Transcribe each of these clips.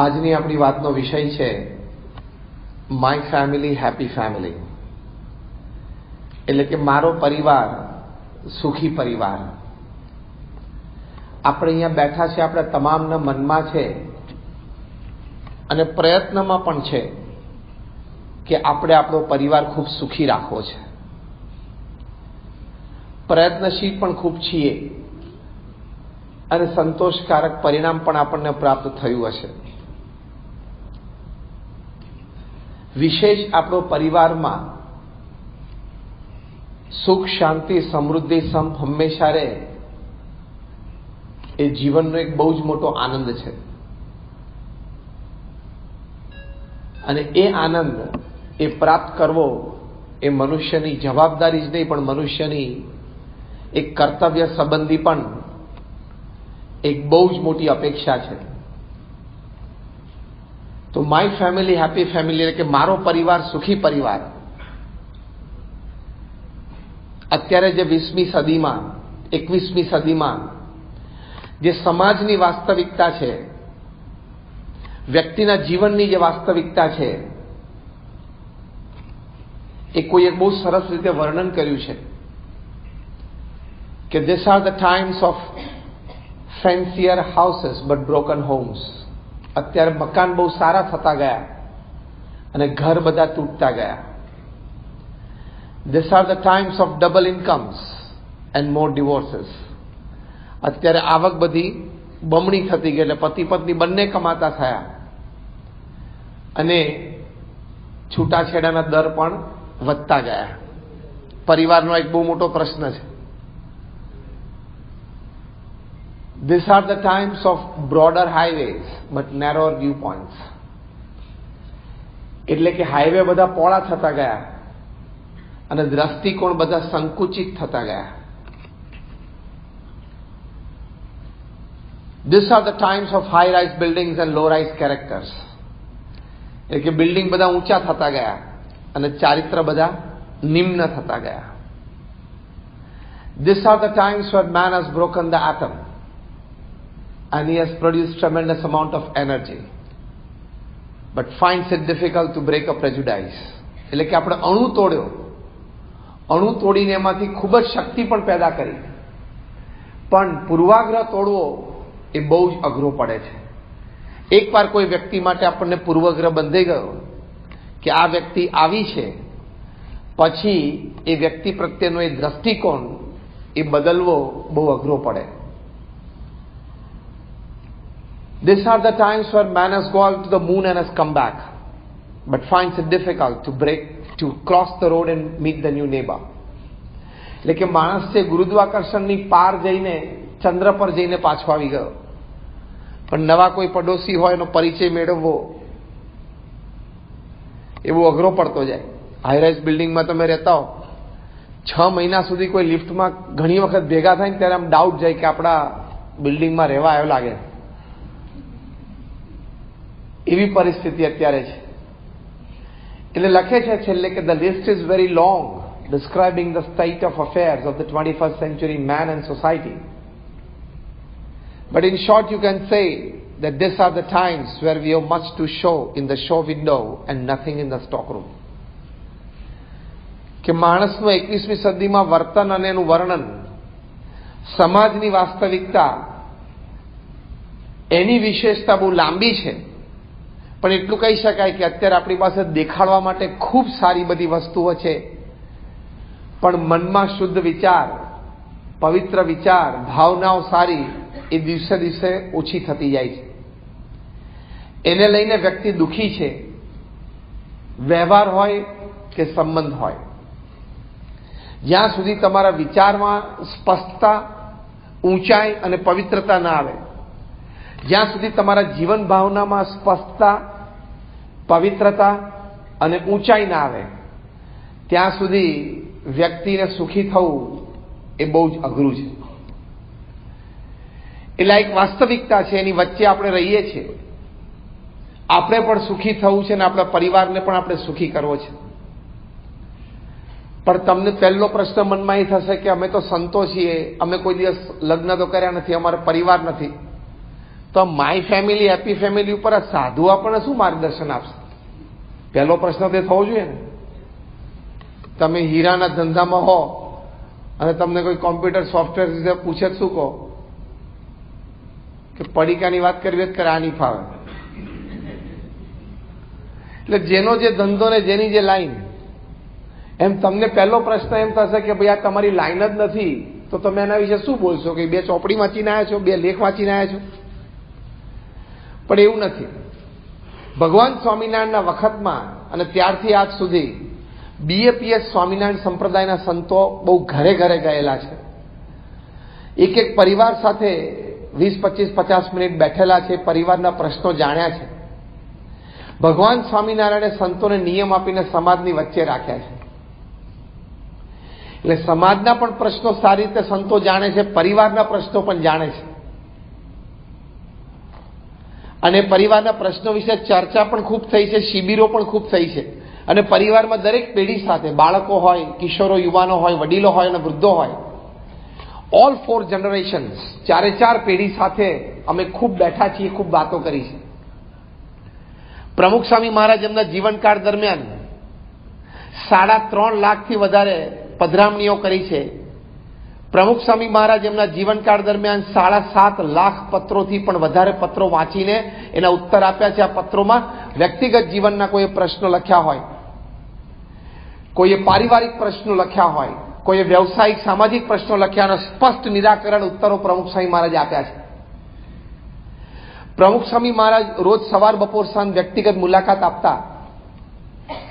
આજની આપણી વાતનો વિષય છે માય ફેમિલી હેપી ફેમિલી, એટલે કે મારો પરિવાર સુખી પરિવાર. આપણે અહીંયા બેઠા છે, આપણા તમામના મનમાં છે અને પ્રયત્નમાં પણ છે કે આપણે આપણો પરિવાર ખૂબ સુખી રાખવો છે. પ્રયત્નશીલ પણ ખૂબ છીએ અને સંતોષકારક પરિણામ પણ આપણને પ્રાપ્ત થયું હશે. વિશેષ આપણો પરિવારમાં સુખ, શાંતિ, સમૃદ્ધિ, સંપ હંમેશા રહે એ જીવનનો એક બહુ જ મોટો આનંદ છે. અને એ આનંદ એ પ્રાપ્ત કરવો એ મનુષ્યની જવાબદારી જ નહીં, પણ મનુષ્યની એક કર્તવ્ય સંબંધી પણ એક બહુ જ મોટી અપેક્ષા છે. તો માય ફેમિલી હેપી ફેમિલી એટલે કે મારો પરિવાર સુખી પરિવાર. અત્યારે જે 20મી સદીમાં 21મી સદીમાં જે સમાજની વાસ્તવિકતા છે, વ્યક્તિના જીવનની જે વાસ્તવિકતા છે, એ કોઈએ બહુ સરસ રીતે વર્ણન કર્યું છે કે this are the times of fancier houses but broken homes. અત્યારે મકાન બહુ સારા થતા ગયા અને ઘર બધા તૂટતા ગયા. This are the times of double incomes and more divorces. અત્યારે આવક બધી બમણી થતી ગઈ, એટલે પતિ પત્ની બંને કમાતા થયા અને છૂટાછેડાના દર પણ વધતા ગયા. પરિવારનો એક બહુ મોટો પ્રશ્ન છે. These are the times of broader highways but narrower viewpoints. એટલે કે હાઈવે બધા પહોળા થતા ગયા અને દ્રષ્ટિકોણ બધા સંકુચિત થતા ગયા. These are the times of high-rise buildings and low-rise characters. એટલે કે બિલ્ડિંગ બધા ઊંચા થતા ગયા અને ચારિત્ર બધા નિમ્ન થતા ગયા. These are the times where man has broken the atom and he has produced tremendous amount of energy but finds it difficult to break a prejudice. એટલે કે આપણે અણુ તોડ્યો, અણુ તોડીને એમાંથી ખૂબ જ શક્તિ પણ પેદા કરી, પણ પૂર્વાગ્રહ તોડવો એ બહુ જ અઘરો પડે છે. એકવાર કોઈ વ્યક્તિ માટે આપણને પૂર્વાગ્રહ બંધાઈ ગયો કે આ વ્યક્તિ આવી છે, પછી એ વ્યક્તિ પ્રત્યેનો એ દ્રષ્ટિકોણ એ બદલવો બહુ અઘરો પડે. These are the times where man has gone to the moon and has come back, but finds it difficult to cross the road and meet the new neighbor. એટલે કે માણસ છે ગુરુત્વાકર્ષણની પાર જઈને ચંદ્ર પર જઈને પાછો આવી ગયો, પણ નવા કોઈ પડોશી હોય એનો પરિચય મેળવવો એ બહુ અઘરો પડતો જાય. હાઈરાઇઝ બિલ્ડિંગમાં તમે રહેતા હો, 6 મહિના સુધી કોઈ લિફ્ટમાં ઘણી વખત ભેગા થાય ને ત્યારે આમ ડાઉટ જાય કે આપણા બિલ્ડિંગમાં રહેવા આવ્યો લાગે. એવી પરિસ્થિતિ અત્યારે છે. એટલે લખે છે છેલ્લે કે the list is very long describing the state of affairs of the 21st century man and society, but in short you can say that these are the times where we have much to show in the show window and nothing in the stock room. કે માણસનું 21મી સદીમાં વર્તન અને એનું વર્ણન, સમાજની વાસ્તવિકતા, એની વિશેષતા બહુ લાંબી છે. પણ એટલું કહી શકાય કે અત્યારે આપણી પાસે દેખાડવા માટે ખૂબ સારી બધી વસ્તુઓ છે, પણ મનમાં શુદ્ધ વિચાર, પવિત્ર વિચાર, ભાવનાઓ સારી એ દિવસે દિવસે ઓછી થતી જાય છે. એને લઈને વ્યક્તિ દુઃખી છે, વ્યવહાર હોય કે સંબંધ હોય. જ્યાં સુધી તમારા વિચારમાં સ્પષ્ટતા, ઊંચાઈ અને પવિત્રતા ના આવે, જ્યાં સુધી તમારા જીવન ભાવનામાં સ્પષ્ટતા, પવિત્રતા અને ઊંચાઈ ના આવે, ત્યાં સુધી વ્યક્તિને સુખી થવું એ બહુ જ અઘરું છે. એટલે એક વાસ્તવિકતા છે, એની વચ્ચે આપણે રહીએ છીએ. આપણે પણ સુખી થવું છે અને આપણા પરિવારને પણ આપણે સુખી કરવો છે. પણ તમને પહેલો પ્રશ્ન મનમાં એ થશે કે અમે તો સંતો છીએ, અમે કોઈ દિવસ લગ્ન તો કર્યા નથી, અમારો પરિવાર નથી. તો માય ફેમિલી હેપી ફેમિલી ઉપર આ સાધુ આપણને શું માર્ગદર્શન આપશે? પહેલો પ્રશ્ન તે થવો જોઈએ ને. તમે હીરાના ધંધામાં હો અને તમને કોઈ કોમ્પ્યુટર સોફ્ટવેર વિશે પૂછે શું કહો કે પડીકાની વાત કરવી જ કરે, આ નહીં ફાવે. એટલે જેનો જે ધંધો ને જેની જે લાઈન, એમ તમને પહેલો પ્રશ્ન એમ થશે કે ભાઈ આ તમારી લાઈન જ નથી તો તમે એના વિશે શું બોલશો? કે 2 ચોપડી વાંચીને આવ્યા છો, 2 લેખ વાંચીને આવ્યા છો? પણ એવું નથી. ભગવાન સ્વામિનારાયણના વખતમાં અને ત્યારથી આજ સુધી BAPS સ્વામિનારાયણ સંપ્રદાયના સંતો બહુ ઘરે ઘરે ગયેલા છે. એક એક પરિવાર સાથે 20, 25, 50 મિનિટ બેઠેલા છે, પરિવારના પ્રશ્નો જાણ્યા છે. ભગવાન સ્વામિનારાયણે સંતોને નિયમ આપીને સમાજની વચ્ચે રાખ્યા છે. એટલે સમાજના પણ પ્રશ્નો સારી રીતે સંતો જાણે છે, પરિવારના પ્રશ્નો પણ જાણે છે. અને પરિવારના પ્રશ્નો વિશે ચર્ચા પણ ખૂબ થઈ છે, શિબિરો પણ ખૂબ થઈ છે. અને પરિવારમાં દરેક પેઢી સાથે, બાળકો હોય, કિશોરો, યુવાનો હોય, વડીલો હોય અને વૃદ્ધો હોય, ઓલ 4 જનરેશન્સ, 4 પેઢી સાથે અમે ખૂબ બેઠા છીએ, ખૂબ વાતો કરી છે. પ્રમુખ સ્વામી મહારાજ એમના જીવનકાળ દરમિયાન 3.5 લાખથી વધારે પધરામણીઓ કરી છે. પ્રમુખ સ્વામી મહારાજ એમના જીવનકાળ દરમિયાન 7.5 લાખ પત્રોથી પણ વધારે પત્રો વાંચીને એના ઉત્તર આપ્યા છે. આ પત્રોમાં વ્યક્તિગત જીવનના કોઈ પ્રશ્નો લખ્યા હોય, કોઈએ પારિવારિક પ્રશ્નો લખ્યા હોય, કોઈએ વ્યવસાયિક સામાજિક પ્રશ્નો લખ્યા, સ્પષ્ટ નિરાકરણ ઉત્તરો પ્રમુખ સ્વામી મહારાજ આપ્યા છે. પ્રમુખ સ્વામી મહારાજ રોજ સવાર બપોર સાંજ વ્યક્તિગત મુલાકાત આપતા.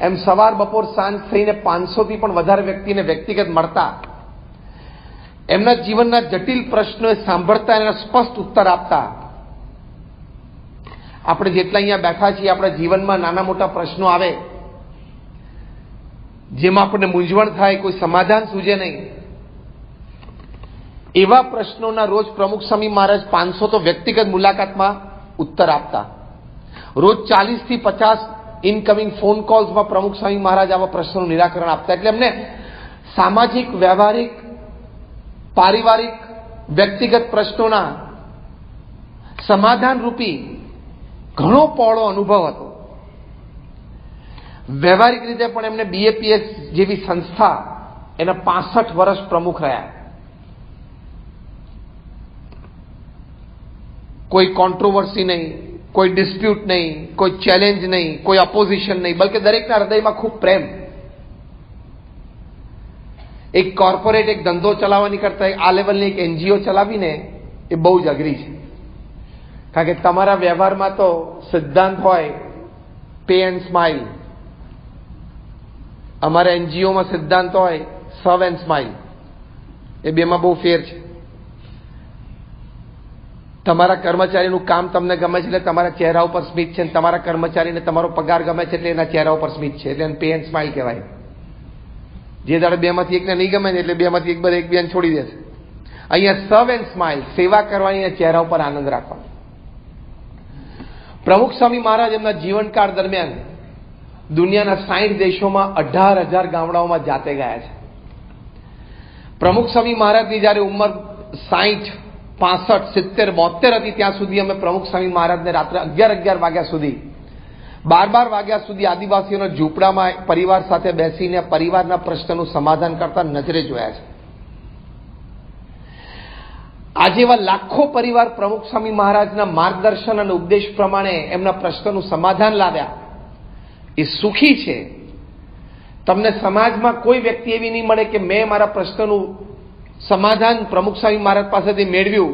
એમ સવાર બપોર સાંજ થઈને 500થી પણ વધારે વ્યક્તિને વ્યક્તિગત મળતા. એમના જીવનના જટિલ પ્રશ્નોએ સાંભળતા એના સ્પષ્ટ ઉત્તર આપતા. આપણે જેટલા અહીંયા બેઠા છીએ, આપણા જીવનમાં નાના મોટા પ્રશ્નો આવે જેમાં આપણને મૂંઝવણ થાય, કોઈ સમાધાન સૂજે નહીં, એવા પ્રશ્નોના રોજ પ્રમુખ સ્વામી મહારાજ 500 તો વ્યક્તિગત મુલાકાતમાં ઉત્તર આપતા. રોજ 40 થી 50 ઇનકમિંગ ફોન કોલ્સમાં પ્રમુખ સ્વામી મહારાજ આવા પ્રશ્નોનું નિરાકરણ આપતા. એટલે એમને સામાજિક, વ્યવહારિક, પારિવારિક, વ્યક્તિગત પ્રશ્નોના સમાધાન રૂપી ઘણો પહોળો અનુભવ હતો. વ્યવહારિક રીતે પણ એમને BAPS જેવી સંસ્થા એના 65 વર્ષ પ્રમુખ રહ્યા. કોઈ કોન્ટ્રોવર્સી નહીં, કોઈ ડિસ્પ્યુટ નહીં, કોઈ ચેલેન્જ નહીં, કોઈ ઓપોઝિશન નહીં, બલકે દરેકના હૃદયમાં ખૂબ પ્રેમ. એક કોર્પોરેટ એક ધંધો ચલાવવાની કરતા આ લેવલની એક NGO ચલાવીને એ બહુ જ અઘરી છે. કારણ કે તમારા વ્યવહારમાં તો સિદ્ધાંત હોય પે એન્ડ સ્માઇલ, અમારા NGOમાં સિદ્ધાંત હોય સર્વ એન્ડ સ્માઇલ. એ બેમાં બહુ ફેર છે. તમારા કર્મચારીનું કામ તમને ગમે છે એટલે તમારા ચહેરા ઉપર સ્મિત છે, અને તમારા કર્મચારીને તમારો પગાર ગમે છે એટલે એના ચહેરા ઉપર સ્મિત છે, એટલે એને પે એન્ડ સ્માઇલ કહેવાય. જે દાડે બેમાંથી એકને નહીં ગમે ને એટલે બેમાંથી એક બેન છોડી દેશે. અહીંયા સર્વ એન્ડ સ્માઇલ, સેવા કરવાની, ચહેરા ઉપર આનંદ રાખવાનો. પ્રમુખ સ્વામી મહારાજ એમના જીવનકાળ દરમિયાન દુનિયાના 60 દેશોમાં 18,000 ગામડાઓમાં જાતે ગયા છે. પ્રમુખ સ્વામી મહારાજની જયારે ઉંમર 60, 65, 70, 72 હતી ત્યાં સુધી અમે પ્રમુખ સ્વામી મહારાજને રાત્રે 11 વાગ્યા સુધી, 12 વાગ્યા સુધી આદિવાસીઓના ઝૂંપડામાં પરિવાર સાથે બેસીને પરિવારના પ્રશ્નનું સમાધાન કરતા નજરે જોયા છે. આજે એવા લાખો પરિવાર પ્રમુખ સ્વામી મહારાજના માર્ગદર્શન અને ઉપદેશ પ્રમાણે એમના પ્રશ્નનું સમાધાન લાવ્યા. એ સુખી છે. તમને સમાજમાં કોઈ વ્યક્તિ એવી નહીં મળે કે મેં મારા પ્રશ્નનું સમાધાન પ્રમુખ સ્વામી મહારાજ પાસેથી મેળવ્યું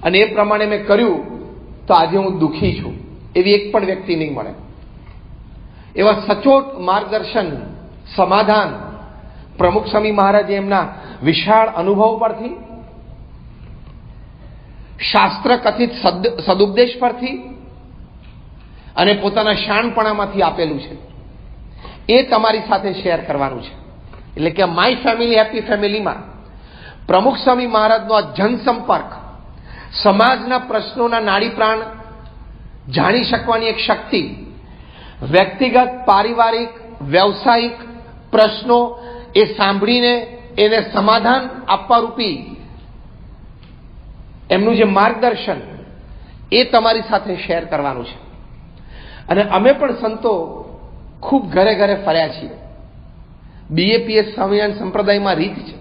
અને એ પ્રમાણે મેં કર્યું તો આજે હું દુઃખી છું, એવી એક પણ વ્યક્તિ નહીં મળે. એવા સચોટ માર્ગદર્શન, સમાધાન પ્રમુખ સ્વામી મહારાજે એમના વિશાળ અનુભવ પરથી, શાસ્ત્ર કથિત સદુપદેશ પરથી અને પોતાના શાણપણામાંથી આપેલું છે. એ તમારી સાથે શેર કરવાનું છે. એટલે કે માય ફેમિલી હેપી ફેમિલીમાં પ્રમુખ સ્વામી મહારાજનો આ જનસંપર્ક, સમાજના પ્રશ્નોના નાડી પ્રાણ જાણી શકવાની એક શક્તિ, વ્યક્તિગત, પારિવારિક, વ્યવસાયિક પ્રશ્નો એ સાંભળીને એને સમાધાન આપવા રૂપી એમનું જે માર્ગદર્શન, એ તમારી સાથે શેર કરવાનું છે. અને અમે પણ સંતો ખૂબ ઘરે ઘરે ફર્યા છીએ. BAPS સ્વામિનારાયણ સંપ્રદાયમાં રીત છે,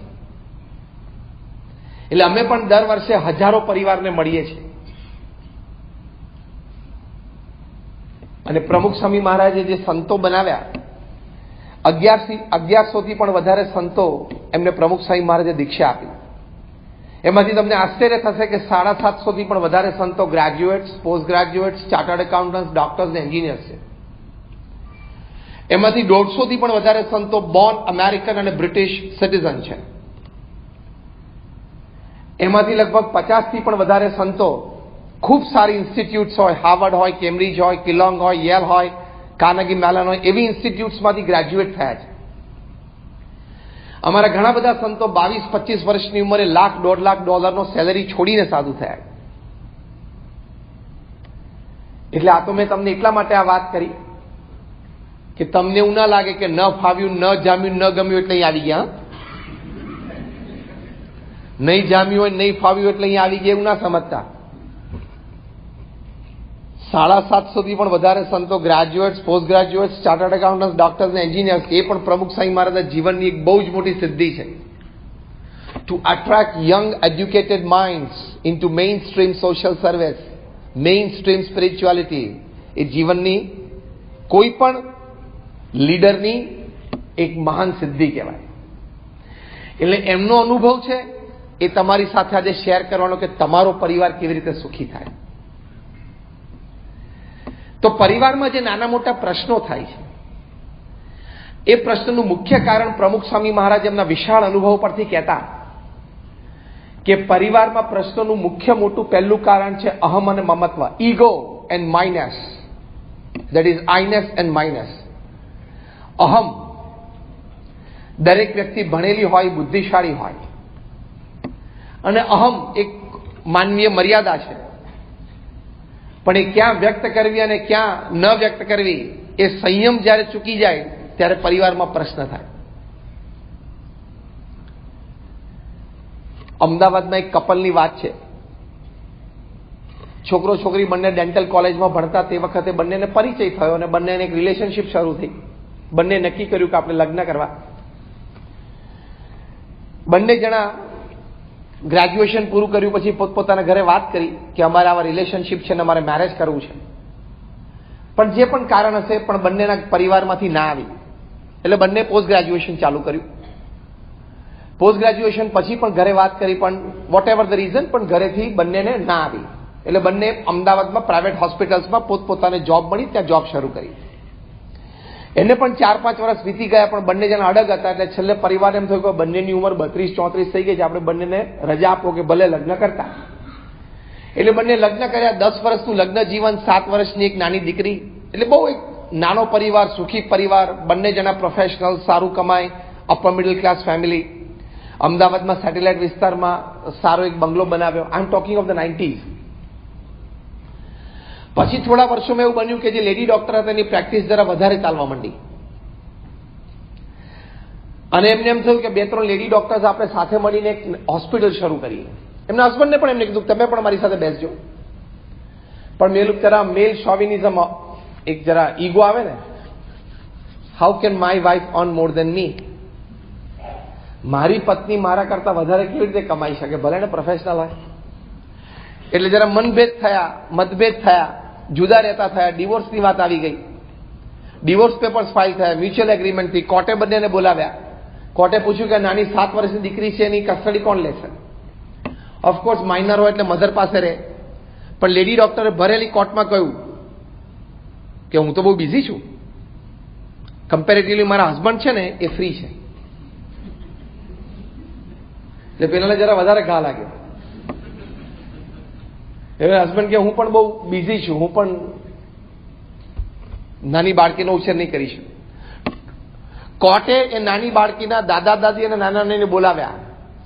એટલે અમે પણ દર વર્ષે હજારો પરિવારને મળીએ છીએ. અને પ્રમુખ સ્વામી મહારાજે જે સંતો બનાવ્યા, 1100 થી પણ વધારે સંતો એમને પ્રમુખ સ્વામી મહારાજે દીક્ષા આપી. એમાંથી તમને આશ્ચર્ય થશે કે 750 થી પણ વધારે સંતો graduates, post graduates, chartered accountants, doctors ને એન્જિનિયર્સ છે. એમાંથી 150 થી પણ વધારે સંતો બોર્ન અમેરિકન અને બ્રિટિશ સિટીઝન છે. એમાંથી લગભગ 50 થી પણ વધારે સંતો ખૂબ સારી ઇન્સ્ટિટ્યૂટ્સ હોય, હાર્વર્ડ હોય, કેમ્બ્રિજ હોય, કિલોંગ હોય, યેલ હોય, કાર્નેગી મેલન હોય, એવી ઇન્સ્ટિટ્યૂટ્સમાંથી ગ્રેજ્યુએટ થયા છે. અમારા ઘણા બધા સંતો 22-25 વર્ષની ઉંમરે $1.5 લાખ સેલેરી છોડીને સાધુ થયા. એટલે આ તો મેં તમને એટલા માટે આ વાત કરી કે તમને એવું ના લાગે કે ન ફાવ્યું, ન જામ્યું, ન ગમ્યું એટલે અહીં આવી ગયા. નહીં જામ્યું હોય, નહીં ફાવ્યું એટલે અહીં આવી ગયા એવું ના સમજતા. 750 થી પણ વધારે સંતો graduates, post graduates, chartered accountants, doctors ને એન્જિનિયર્સ, એ પણ પ્રમુખ સ્વામી મહારાજના જીવનની એક બહુ જ મોટી સિદ્ધિ છે. To attract young educated minds into main stream social service, main stream spirituality, એ જીવનની કોઈ પણ લીડરની એક મહાન સિદ્ધિ કહેવાય. એટલે એમનો અનુભવ છે એ તમારી સાથે આજે શેર કરવાનો કે તમારો પરિવાર કેવી રીતે સુખી થાય. તો પરિવારમાં જે નાના મોટા પ્રશ્નો થાય છે, એ પ્રશ્નનું મુખ્ય કારણ પ્રમુખ સ્વામી મહારાજ એમના વિશાળ અનુભવ પરથી કહેતા કે પરિવારમાં પ્રશ્નોનું મુખ્ય મોટું પહેલું કારણ છે અહમ અને મમત્વ, ego and mineness, that is iness and mineness. અહમ, દરેક વ્યક્તિ ભણેલી હોય, બુદ્ધિશાળી હોય, અને અહમ એક માનવીય મર્યાદા છે, પણ એ ક્યાં વ્યક્ત કરવી અને ક્યાં ન વ્યક્ત કરવી, એ સંયમ જ્યારે ચૂકી જાય ત્યારે પરિવારમાં પ્રશ્ન થાય. અમદાવાદમાં એક કપલની વાત છે. છોકરો છોકરી બંને ડેન્ટલ કોલેજમાં ભણતા તે વખતે બંનેને પરિચય થયો અને બંનેને એક રિલેશનશીપ શરૂ થઈ. બંને નક્કી કર્યું કે આપણે લગ્ન કરવા. બંને જણા ગ્રેજ્યુએશન પૂરું કર્યું પછી પોતપોતાના ઘરે વાત કરી કે અમારે આવા રિલેશનશીપ છે ને અમારે મેરેજ કરવું છે. પણ જે પણ કારણ હશે પણ બંનેના પરિવારમાંથી ના આવી, એટલે બંને પોસ્ટ ગ્રેજ્યુએશન ચાલુ કર્યું. પોસ્ટ ગ્રેજ્યુએશન પછી પણ ઘરે વાત કરી, પણ વોટ એવર ધ રીઝન, પણ ઘરેથી બંનેને ના આવી. એટલે બંને અમદાવાદમાં પ્રાઇવેટ હોસ્પિટલ્સમાં પોતપોતાને જોબ મળી, ત્યાં જોબ શરૂ કરી. એને પણ 4-5 વર્ષ વીતી ગયા, પણ બંને જણા અડગ હતા. એટલે છેલ્લે પરિવાર એમ થયું કે બંનેની ઉંમર 32-34 થઈ ગઈ છે, આપણે બંનેને રજા આપો કે ભલે લગ્ન કરતા. એટલે બંને લગ્ન કર્યા. 10 વર્ષનું લગ્ન જીવન, 7 વર્ષની એક નાની દીકરી. એટલે બહુ એક નાનો પરિવાર, સુખી પરિવાર. બંને જણા પ્રોફેશનલ, સારું કમાય, અપર મિડલ ક્લાસ ફેમિલી. અમદાવાદમાં સેટેલાઇટ વિસ્તારમાં સારો એક બંગલો બનાવ્યો. I am talking of the 90s. પછી થોડા વર્ષોમાં એવું બન્યું કે જે લેડી ડોક્ટર હતા એની પ્રેક્ટિસ જરા વધારે ચાલવા માંડી, અને એમને એમ થયું કે 2-3 લેડી ડોક્ટર્સ આપણે સાથે મળીને એક હોસ્પિટલ શરૂ કરીએ. એમના હસબન્ડને પણ એમને કીધું તમે પણ મારી સાથે બેસજો. પણ મેલું જરા મેલ શોવિનિઝમ, એક જરા ઈગો આવે ને, how can my wife earn more than me, મારી પત્ની મારા કરતા વધારે કેવી રીતે કમાઈ શકે, ભલે ને પ્રોફેશનલ હોય. એટલે જરા મનભેદ થયા, મતભેદ થયા, જુદા રહેતા થયા. ડિવોર્સની વાત આવી ગઈ. ડિવોર્સ પેપર્સ ફાઇલ થયા, મ્યુચ્યુઅલ એગ્રીમેન્ટથી. કોર્ટે બંનેને બોલાવ્યા. કોર્ટે પૂછ્યું કે નાની 7 વર્ષની દીકરી છે, એની કસ્ટડી કોણ લેશે? ઓફકોર્સ માઇનર હોય એટલે મધર પાસે રહે. પણ લેડી ડોક્ટરે ભરેલી કોર્ટમાં કહ્યું કે હું તો બહુ બિઝી છું, કમ્પેરેટિવલી મારા હસબન્ડ છે ને એ ફ્રી છે. એટલે પેલાને જરા વધારે ઘા લાગ્યો. હવે હસબન્ડ કે હું પણ બહુ બિઝી છું, હું પણ નાની બાળકીનો ઉછેર નહીં કરી શકું. કોર્ટે એ નાની બાળકીના દાદા દાદી અને નાના નાનીને બોલાવ્યા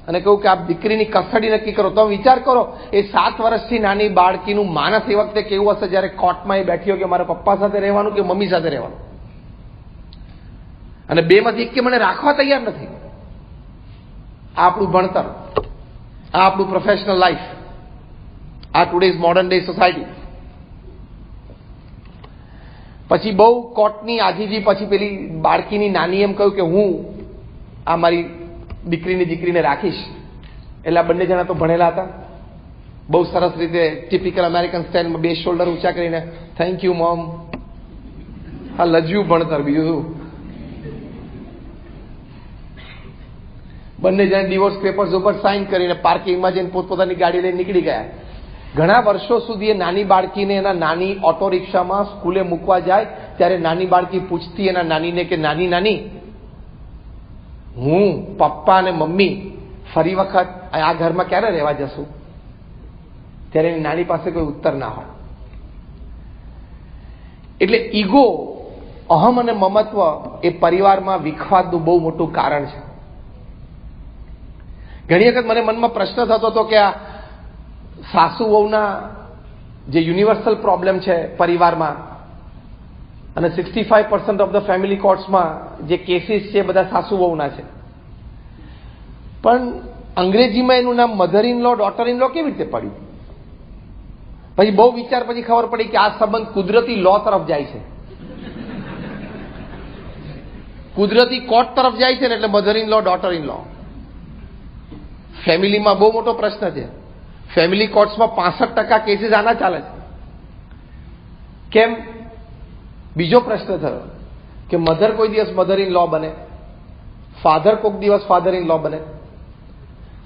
અને કહ્યું કે આપ દીકરીની કસ્ટડી નક્કી કરો. તો વિચાર કરો, એ 7 વર્ષથી નાની બાળકીનું માનસ એ વખતે કેવું હશે જ્યારે કોર્ટમાં એ બેઠી હોય કે મારા પપ્પા સાથે રહેવાનું કે મમ્મી સાથે રહેવાનું, અને બેમાંથી એક કે મને રાખવા તૈયાર નથી. આ આપણું ભણતર, આ આપણું પ્રોફેશનલ લાઈફ, આ ટુડેઝ મોડર્ન ડે સોસાયટી. પછી બહુ કોર્ટની આજીજી પછી પેલી બાળકીની નાની એમ કહ્યું કે હું આ મારી દીકરીને રાખીશ. એટલે આ બંને જણા તો ભણેલા હતા, બહુ સરસ રીતે ટિપિકલ અમેરિકન સ્ટાઇલમાં 2 શોલ્ડર ઊંચા કરીને થેન્ક યુ મોમ. હા, લજ્યું ભણતર, બીજું શું. બંને જણ ડિવોર્સ પેપર્સ ઉપર સાઇન કરીને પાર્કિંગમાં જઈને પોતપોતાની ગાડી લઈને નીકળી ગયા. ઘણા વર્ષો સુધી એ નાની બાળકીને એના નાની ઓટો રિક્ષામાં સ્કૂલે મૂકવા જાય ત્યારે નાની બાળકી પૂછતી એના નાનીને કે નાની નાની, હું, પપ્પા અને મમ્મી ફરી વખત આ ઘરમાં ક્યારે રહેવા જશું? ત્યારે એની નાની પાસે કોઈ ઉત્તર ના હોય. એટલે ઈગો, અહમ અને મમત્વ એ પરિવારમાં વિખવાદનું બહુ મોટું કારણ છે. ઘણી વખત મને મનમાં પ્રશ્ન થતો હતો કે આ સાસુ વહુના જે યુનિવર્સલ પ્રોબ્લેમ છે પરિવારમાં, અને 65% ઓફ ધ ફેમિલી કોર્ટ્સમાં જે કેસીસ છે બધા સાસુ વહુના છે, પણ અંગ્રેજીમાં એનું નામ mother in law daughter in law કેવી રીતે પડ્યું? પછી બહુ વિચાર પછી ખબર પડી કે આ સંબંધ કુદરતી લો તરફ જાય છે, કુદરતી કોર્ટ તરફ જાય છે ને, એટલે mother in law daughter in law. ફેમિલીમાં બહુ મોટો પ્રશ્ન છે. ફેમિલી કોર્ટ્સમાં 65% કેસીસ આના ચાલે છે. કેમ? બીજો પ્રશ્ન થયો કે મધર કોઈ દિવસ મધર ઇન લો બને, ફાધર કોઈક દિવસ ફાધર ઇન લો બને,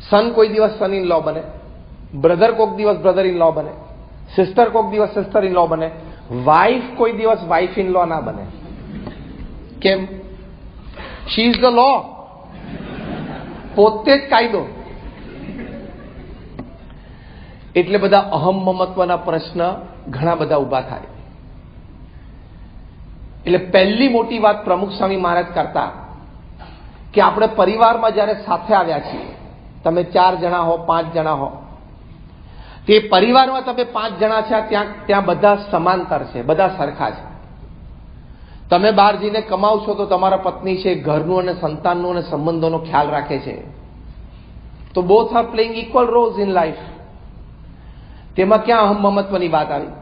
સન કોઈ દિવસ સન ઇન લો બને, બ્રધર કોઈક દિવસ બ્રધર ઇન લો બને, સિસ્ટર કોઈક દિવસ સિસ્ટર ઇન લો બને, વાઇફ કોઈ દિવસ વાઇફ ઇન લો ના બને. કેમ? શી ઇઝ ધ લો, પોતે જ કાયદો. એટલે બધા અહમ મમત્વના પ્રશ્ન ઘણા બધા ઉભા થાય. એટલે પહેલી મોટી વાત પ્રમુખ સ્વામી મહારાજ કરતા કે આપણે પરિવારમાં જયારે સાથે આવ્યા છીએ, તમે 4 જણા હો, 5 જણા હો, તે પરિવારમાં તમે 5 જણા છે ત્યાં બધા સમાંતર છે, બધા સરખા છે. તમે બહાર જઈને કમાવ છો તો તમારા પત્ની છે ઘરનું અને સંતાનનું અને સંબંધોનો ખ્યાલ રાખે છે. તો both are playing equal Rolls in life. તેમાં ક્યાં અહમ મમત્વની વાત આવી?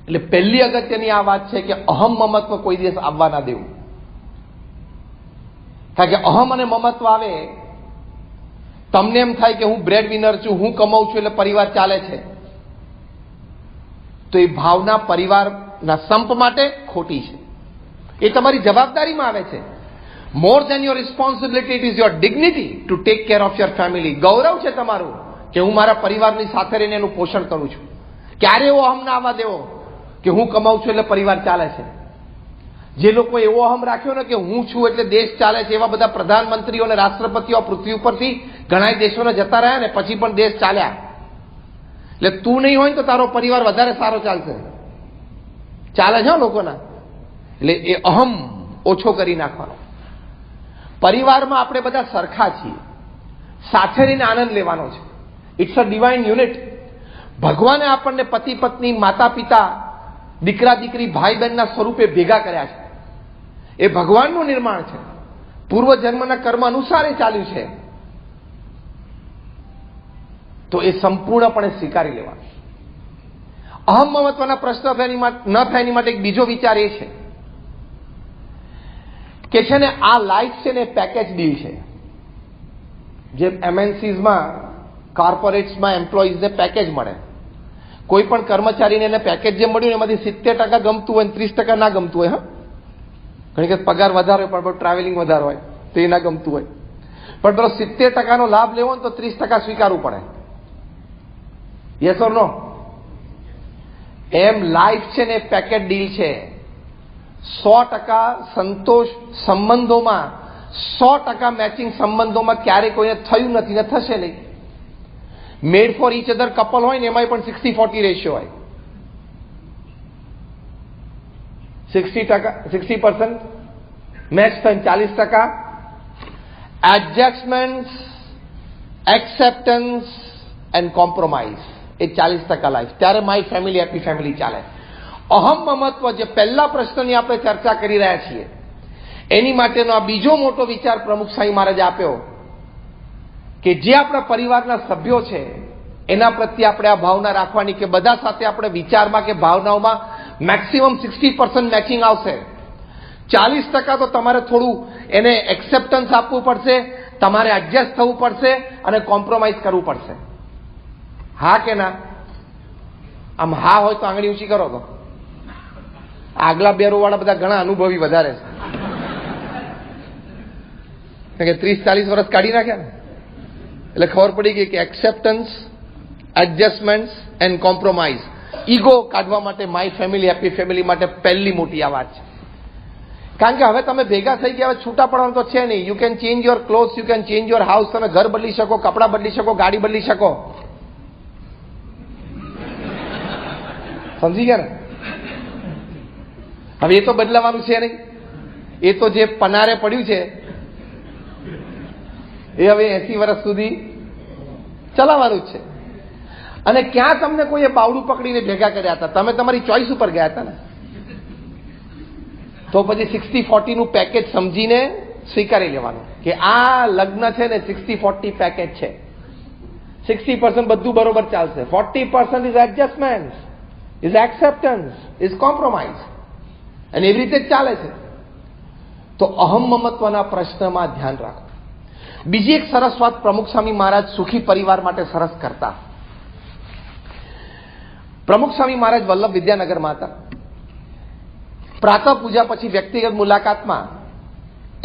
એટલે પહેલી અગત્યની આ વાત છે કે અહમ મમત્વ કોઈ દિવસ આવવા ના દેવું. કારણ કે અહમ અને મમત્વ આવે, તમને એમ થાય કે હું બ્રેડ વિનર છું, હું કમાઉં છું એટલે પરિવાર ચાલે છે, તો એ ભાવના પરિવારના સંપ માટે ખોટી છે. એ તમારી જવાબદારીમાં આવે છે. More than your responsibility, it is your dignity to take care of your family. ગૌરવ છે તમારું કે હું મારા પરિવારની સાથે રહીને એનું પોષણ કરું છું. ક્યારે એવો અહમ ના આવવા દેવો કે હું કમાઉં છું એટલે પરિવાર ચાલે છે. જે લોકો એવો અહમ રાખ્યો ને કે હું છું એટલે દેશ ચાલે છે, એવા બધા પ્રધાનમંત્રીઓ અને રાષ્ટ્રપતિઓ પૃથ્વી ઉપરથી ઘણા દેશોને જતા રહ્યા ને પછી પણ દેશ ચાલ્યા. એટલે તું નહીં હોય તો તારો પરિવાર વધારે સારો ચાલશે. ચાલે છે લોકોના. એટલે એ અહમ ઓછો કરી નાખવાનો. પરિવારમાં આપણે બધા સરખા છીએ, સાથે રહીને આનંદ લેવાનો છે. It's a divine unit. ભગવાને આપણને પતિ પત્ની, માતા પિતા, દીકરા દીકરી, ભાઈ બહેનના સ્વરૂપે ભેગા કર્યા છે. એ ભગવાનનું નિર્માણ છે, પૂર્વ જન્મના કર્મ અનુસાર એ ચાલ્યું છે. તો એ સંપૂર્ણપણે સ્વીકારી લેવાનું. અહમ મહત્વના પ્રશ્ન ન થાય એની માટે એક બીજો વિચાર એ છે કે છે ને આ લાઈફ છે ને પેકેજ ડીલ છે. જે MNCsમાં, કોર્પોરેટ્સમાં એમ્પ્લોઈઝને પેકેજ મળે. કોઈ પણ કર્મચારીને એને પેકેજ જે મળ્યું એમાંથી 70% ગમતું હોય, 30% ના ગમતું હોય. હા, ઘણી વખત પગાર વધારે હોય પણ ટ્રાવેલિંગ વધારે હોય તો એ ના ગમતું હોય. પણ પેલો 70% લાભ લેવો ને તો 30% સ્વીકારવું પડે. Yes or no? M life છે ને પેકેજ ડીલ છે. 100% સંતોષ સંબંધોમાં, 100% મેચિંગ સંબંધોમાં ક્યારે કોઈને થયું નથી ને થશે નહીં. મેડ ફોર ઈચ અધર કપલ હોય ને એમાં પણ 60-40 રેશિયો હોય. 60% મેચ થાય, 40% adjustment, acceptance and compromise. A 40% life. ત્યારે માય ફેમિલી હેપી ફેમિલી ચાલે. અહમ મમત્વ જે પહેલા પ્રશ્નની આપણે ચર્ચા કરી રહ્યા છીએ એની માટેનો આ બીજો મોટો વિચાર પ્રમુખ સ્વામી મહારાજે આપ્યો કે જે આપણા પરિવારના સભ્યો છે એના પ્રત્યે આપણે આ ભાવના રાખવાની કે બધા સાથે આપણે વિચારમાં કે ભાવનાઓમાં મેક્સિમમ 60% મેચિંગ આવશે. 40% તો તમારે થોડું એને એક્સેપ્ટન્સ આપવું પડશે, તમારે એડજસ્ટ થવું પડશે અને કોમ્પ્રોમાઇઝ કરવું પડશે. હા કે ના? આમ હા હોય તો આંગળી ઊંચી કરો. તો આગલા બે રો વાળા બધા ઘણા અનુભવી વધારે છે કે 30-40 વર્ષ કાઢી નાખ્યા ને, એટલે ખબર પડી ગઈ કે acceptance, adjustment and compromise, ego કાઢવા માટે માય ફેમિલી હેપી ફેમિલી માટે પહેલી મોટી આ વાત છે. કારણ કે હવે તમે ભેગા થઈ ગયા, હવે છૂટા પડવાનું તો છે નહીં. You can change your clothes, you can change your house. તમે ઘર બદલી શકો, કપડા બદલી શકો, ગાડી બદલી શકો. સમજી ગયા ને? હવે એ તો બદલાવાનું છે નહીં. એ તો જે પનારે પડ્યું છે એ હવે 80 વર્ષ સુધી ચલાવવાનું જ છે. અને ક્યાં તમને કોઈએ બાવડું પકડીને ભેગા કર્યા હતા? તમે તમારી ચોઈસ ઉપર ગયા હતા ને. તો પછી 60-40 નું પેકેજ સમજીને સ્વીકારી લેવાનું કે આ લગ્ન છે ને 60-40 પેકેજ છે. 60% બધું બરોબર ચાલશે, 40% is adjustment, is acceptance, is compromise, અને એવી રીતે જ ચાલે છે. તો અહમ મમત્વના પ્રશ્નમાં ધ્યાન રાખો. બીજી એક સરસ વાત પ્રમુખ સ્વામી મહારાજ સુખી પરિવાર માટે સરસ કરતા. પ્રમુખ સ્વામી મહારાજ વલ્લભ વિદ્યાનગરમાં હતા. પ્રાતઃ પૂજા પછી વ્યક્તિગત મુલાકાતમાં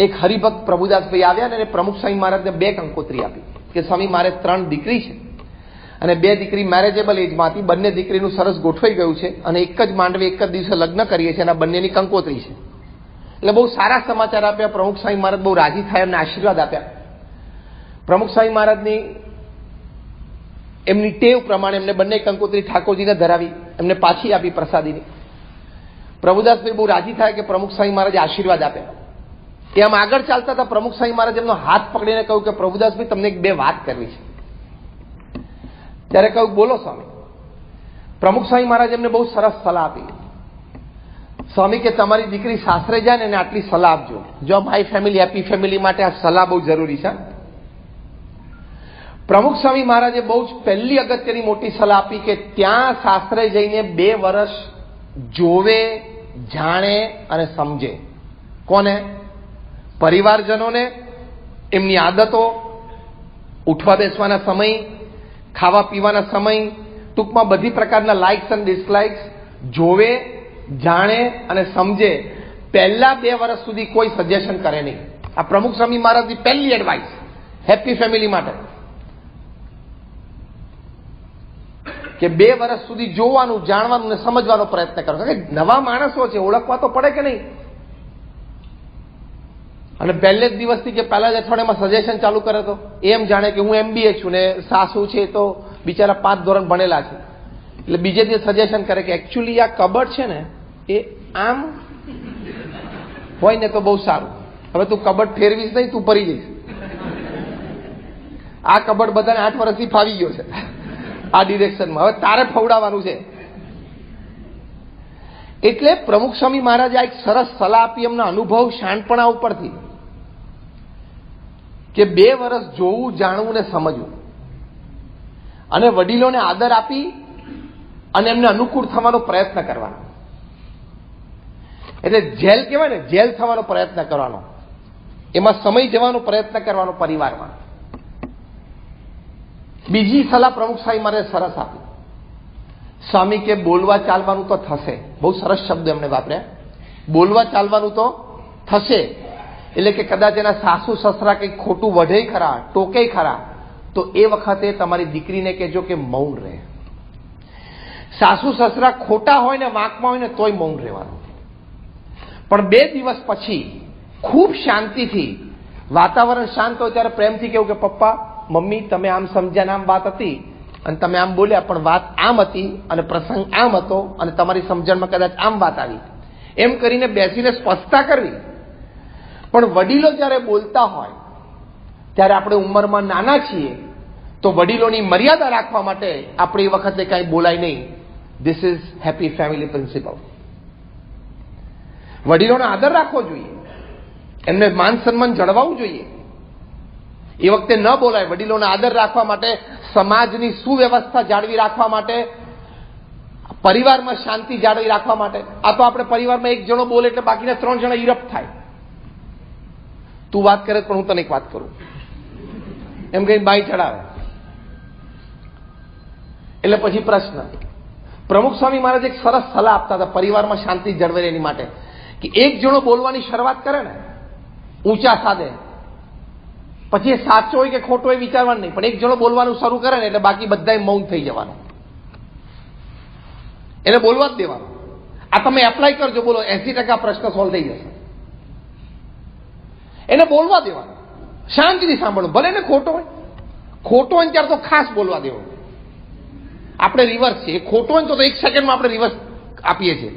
એક હરિભક્ત પ્રભુદાસભાઈ આવ્યા અને પ્રમુખ સ્વામી મહારાજને 2 કંકોત્રી આપી કે સ્વામી મારે 3 દીકરી છે અને 2 દીકરી મેરેજેબલ એજમાં હતી. બંને દીકરીનું સરસ ગોઠવાઈ ગયું છે અને એક જ માંડવે એક જ દિવસે લગ્ન કરીએ છીએ અને બંનેની કંકોત્રી છે. એટલે બહુ સારા સમાચાર આપ્યા. પ્રમુખ સ્વામી મહારાજ બહુ રાજી થયા, એમને આશીર્વાદ આપ્યા. પ્રમુખ સ્વામી મહારાજની એમની ટેવ પ્રમાણે એમને બંને કંકોત્રી ઠાકોરજીને ધરાવી, એમને પાછી આપી પ્રસાદીની. પ્રભુદાસભાઈ બહુ રાજી થાય કે પ્રમુખ સ્વામી મહારાજે આશીર્વાદ આપ્યા. એ આમ આગળ ચાલતા હતા. પ્રમુખ સ્વામી મહારાજ એમનો હાથ પકડીને કહ્યું કે પ્રભુદાસભાઈ તમને 2 વાત કરવી છે. ત્યારે કહ્યું બોલો સ્વામી. પ્રમુખ સ્વામી મહારાજ એમને બહુ સરસ સલાહ આપી. સ્વામી કે તમારી દીકરી સાસરે જાય ને એને આટલી સલાહ આપજો. જો માય ફેમિલી હેપી ફેમિલી માટે આ સલાહ બહુ જરૂરી છે. પ્રમુખ સ્વામી મહારાજે બહુ જ પહેલી અગત્યની મોટી સલાહ આપી કે ત્યાં સાસરે જઈને 2 વર્ષ જોવે, જાણે અને સમજે. કોને? પરિવારજનોને, એમની આદતો, ઉઠવા બેસવાના સમય, ખાવા પીવાના સમય, ટૂંકમાં બધી પ્રકારના લાઇક્સ અને ડિસલાઇક્સ જોવે, જાણે અને સમજે. પહેલા 2 વર્ષ સુધી કોઈ સજેશન કરે નહીં. આ પ્રમુખ સ્વામી મહારાજની પહેલી એડવાઇસ હેપી ફેમિલી માટે કે 2 વર્ષ સુધી જોવાનું, જાણવાનું ને સમજવાનો પ્રયત્ન કરો. કારણ કે નવા માણસો છે, ઓળખવા તો પડે કે નહીં. અને પહેલે જ દિવસથી કે પહેલા જ અઠવાડિયામાં સજેશન ચાલુ કરે તો એમ જાણે કે હું MBA છું ને સાસુ છે તો બિચારા 5 ધોરણ ભણેલા છે. એટલે બીજે દિવસ સજેશન કરે કે એકચ્યુઅલી આ કબડ છે ને એ આમ હોય ને તો બહુ સારું. હવે તું કબડ ફેરવીશ નહીં, તું પરી જઈશ. આ કબડ બધાને 8 વર્ષથી ફાવી ગયો છે આ ડિરેક્શનમાં, હવે તારે ફવડાવવાનું છે. એટલે પ્રમુખ સ્વામી મહારાજે એક સરસ સલાહ આપી એમના અનુભવ શાણપણા ઉપરથી કે 2 વર્ષ જોવું, જાણવું ને સમજવું અને વડીલોને આદર આપી અને એમને અનુકૂળ થવાનો પ્રયત્ન કરવાનો. એટલે જેલ કહેવાય ને, જેલ થવાનો પ્રયત્ન કરવાનો, એમાં સમય જવાનો પ્રયત્ન કરવાનો પરિવારમાં. બીજી સલાહ પ્રમુખ સ્વામી મારે સરસ આપી. સ્વામી કે બોલવા ચાલવાનું તો થશે. બહુ સરસ શબ્દ એમણે વાપર્યા. બોલવા ચાલવાનું તો થશે. એટલે કે કદાચ એના સાસુ સસરા કંઈક ખોટું વઢે ખરા, ટોકે ખરા, તો એ વખતે તમારી દીકરીને કહેજો કે મૌન રહે. સાસુ સસરા ખોટા હોય ને વાંકમાં હોય ને તોય મૌન રહેવાનું. પણ 2 દિવસ પછી ખૂબ શાંતિથી, વાતાવરણ શાંત હોય ત્યારે પ્રેમથી કેવું કે પપ્પા મમ્મી તમે આમ સમજ્યા, આમ વાત હતી અને તમે આમ બોલ્યા, પણ વાત આમ હતી અને પ્રસંગ આમ હતો અને તમારી સમજણમાં કદાચ આમ વાત આવી. એમ કરીને બેસીને સ્પષ્ટતા કરવી. પણ વડીલો જ્યારે બોલતા હોય ત્યારે આપણે ઉંમરમાં નાના છીએ તો વડીલોની મર્યાદા રાખવા માટે આપણે એ વખતે કાંઈ બોલાય નહીં. This is happy family principle. વડીલોનો આદર રાખવો જોઈએ, એમને માન સન્માન જળવાવું જોઈએ. એ વખતે ન બોલાય. વડીલોનો આદર રાખવા માટે સમાજની સુવ્યવસ્થા જાળવી રાખવા માટે, પરિવારમાં શાંતિ જાળવી રાખવા માટે. આ તો આપણે પરિવારમાં એક જણો બોલે એટલે બાકીના 3 જણા ઇરપ્ટ થાય. તું વાત કરે પણ હું તને એક વાત કરું એમ કઈ બાઈ ચડાવે. એટલે પછી પ્રશ્ન, પ્રમુખ સ્વામી મહારાજ એક સરસ સલાહ આપતા હતા પરિવારમાં શાંતિ જળવાય એની માટે, કે એક જણો બોલવાની શરૂઆત કરે ને ઊંચા સાદે, પછી એ સાચો હોય કે ખોટો હોય વિચારવાનું નહીં, પણ એક જણો બોલવાનું શરૂ કરે ને એટલે બાકી બધા મૌન થઈ જવાનું, એને બોલવા જ દેવાનું. આ તમે એપ્લાય કરજો, બોલો 80% પ્રશ્ન સોલ્વ થઈ જશે. એને બોલવા દેવાનું, શાંતિથી સાંભળવું, ભલે ને ખોટો હોય ને ત્યારે તો ખાસ બોલવા દેવો. આપણે રિવર્સ છે, ખોટો હોય તો 1 સેકન્ડમાં આપણે રિવર્સ આપીએ છીએ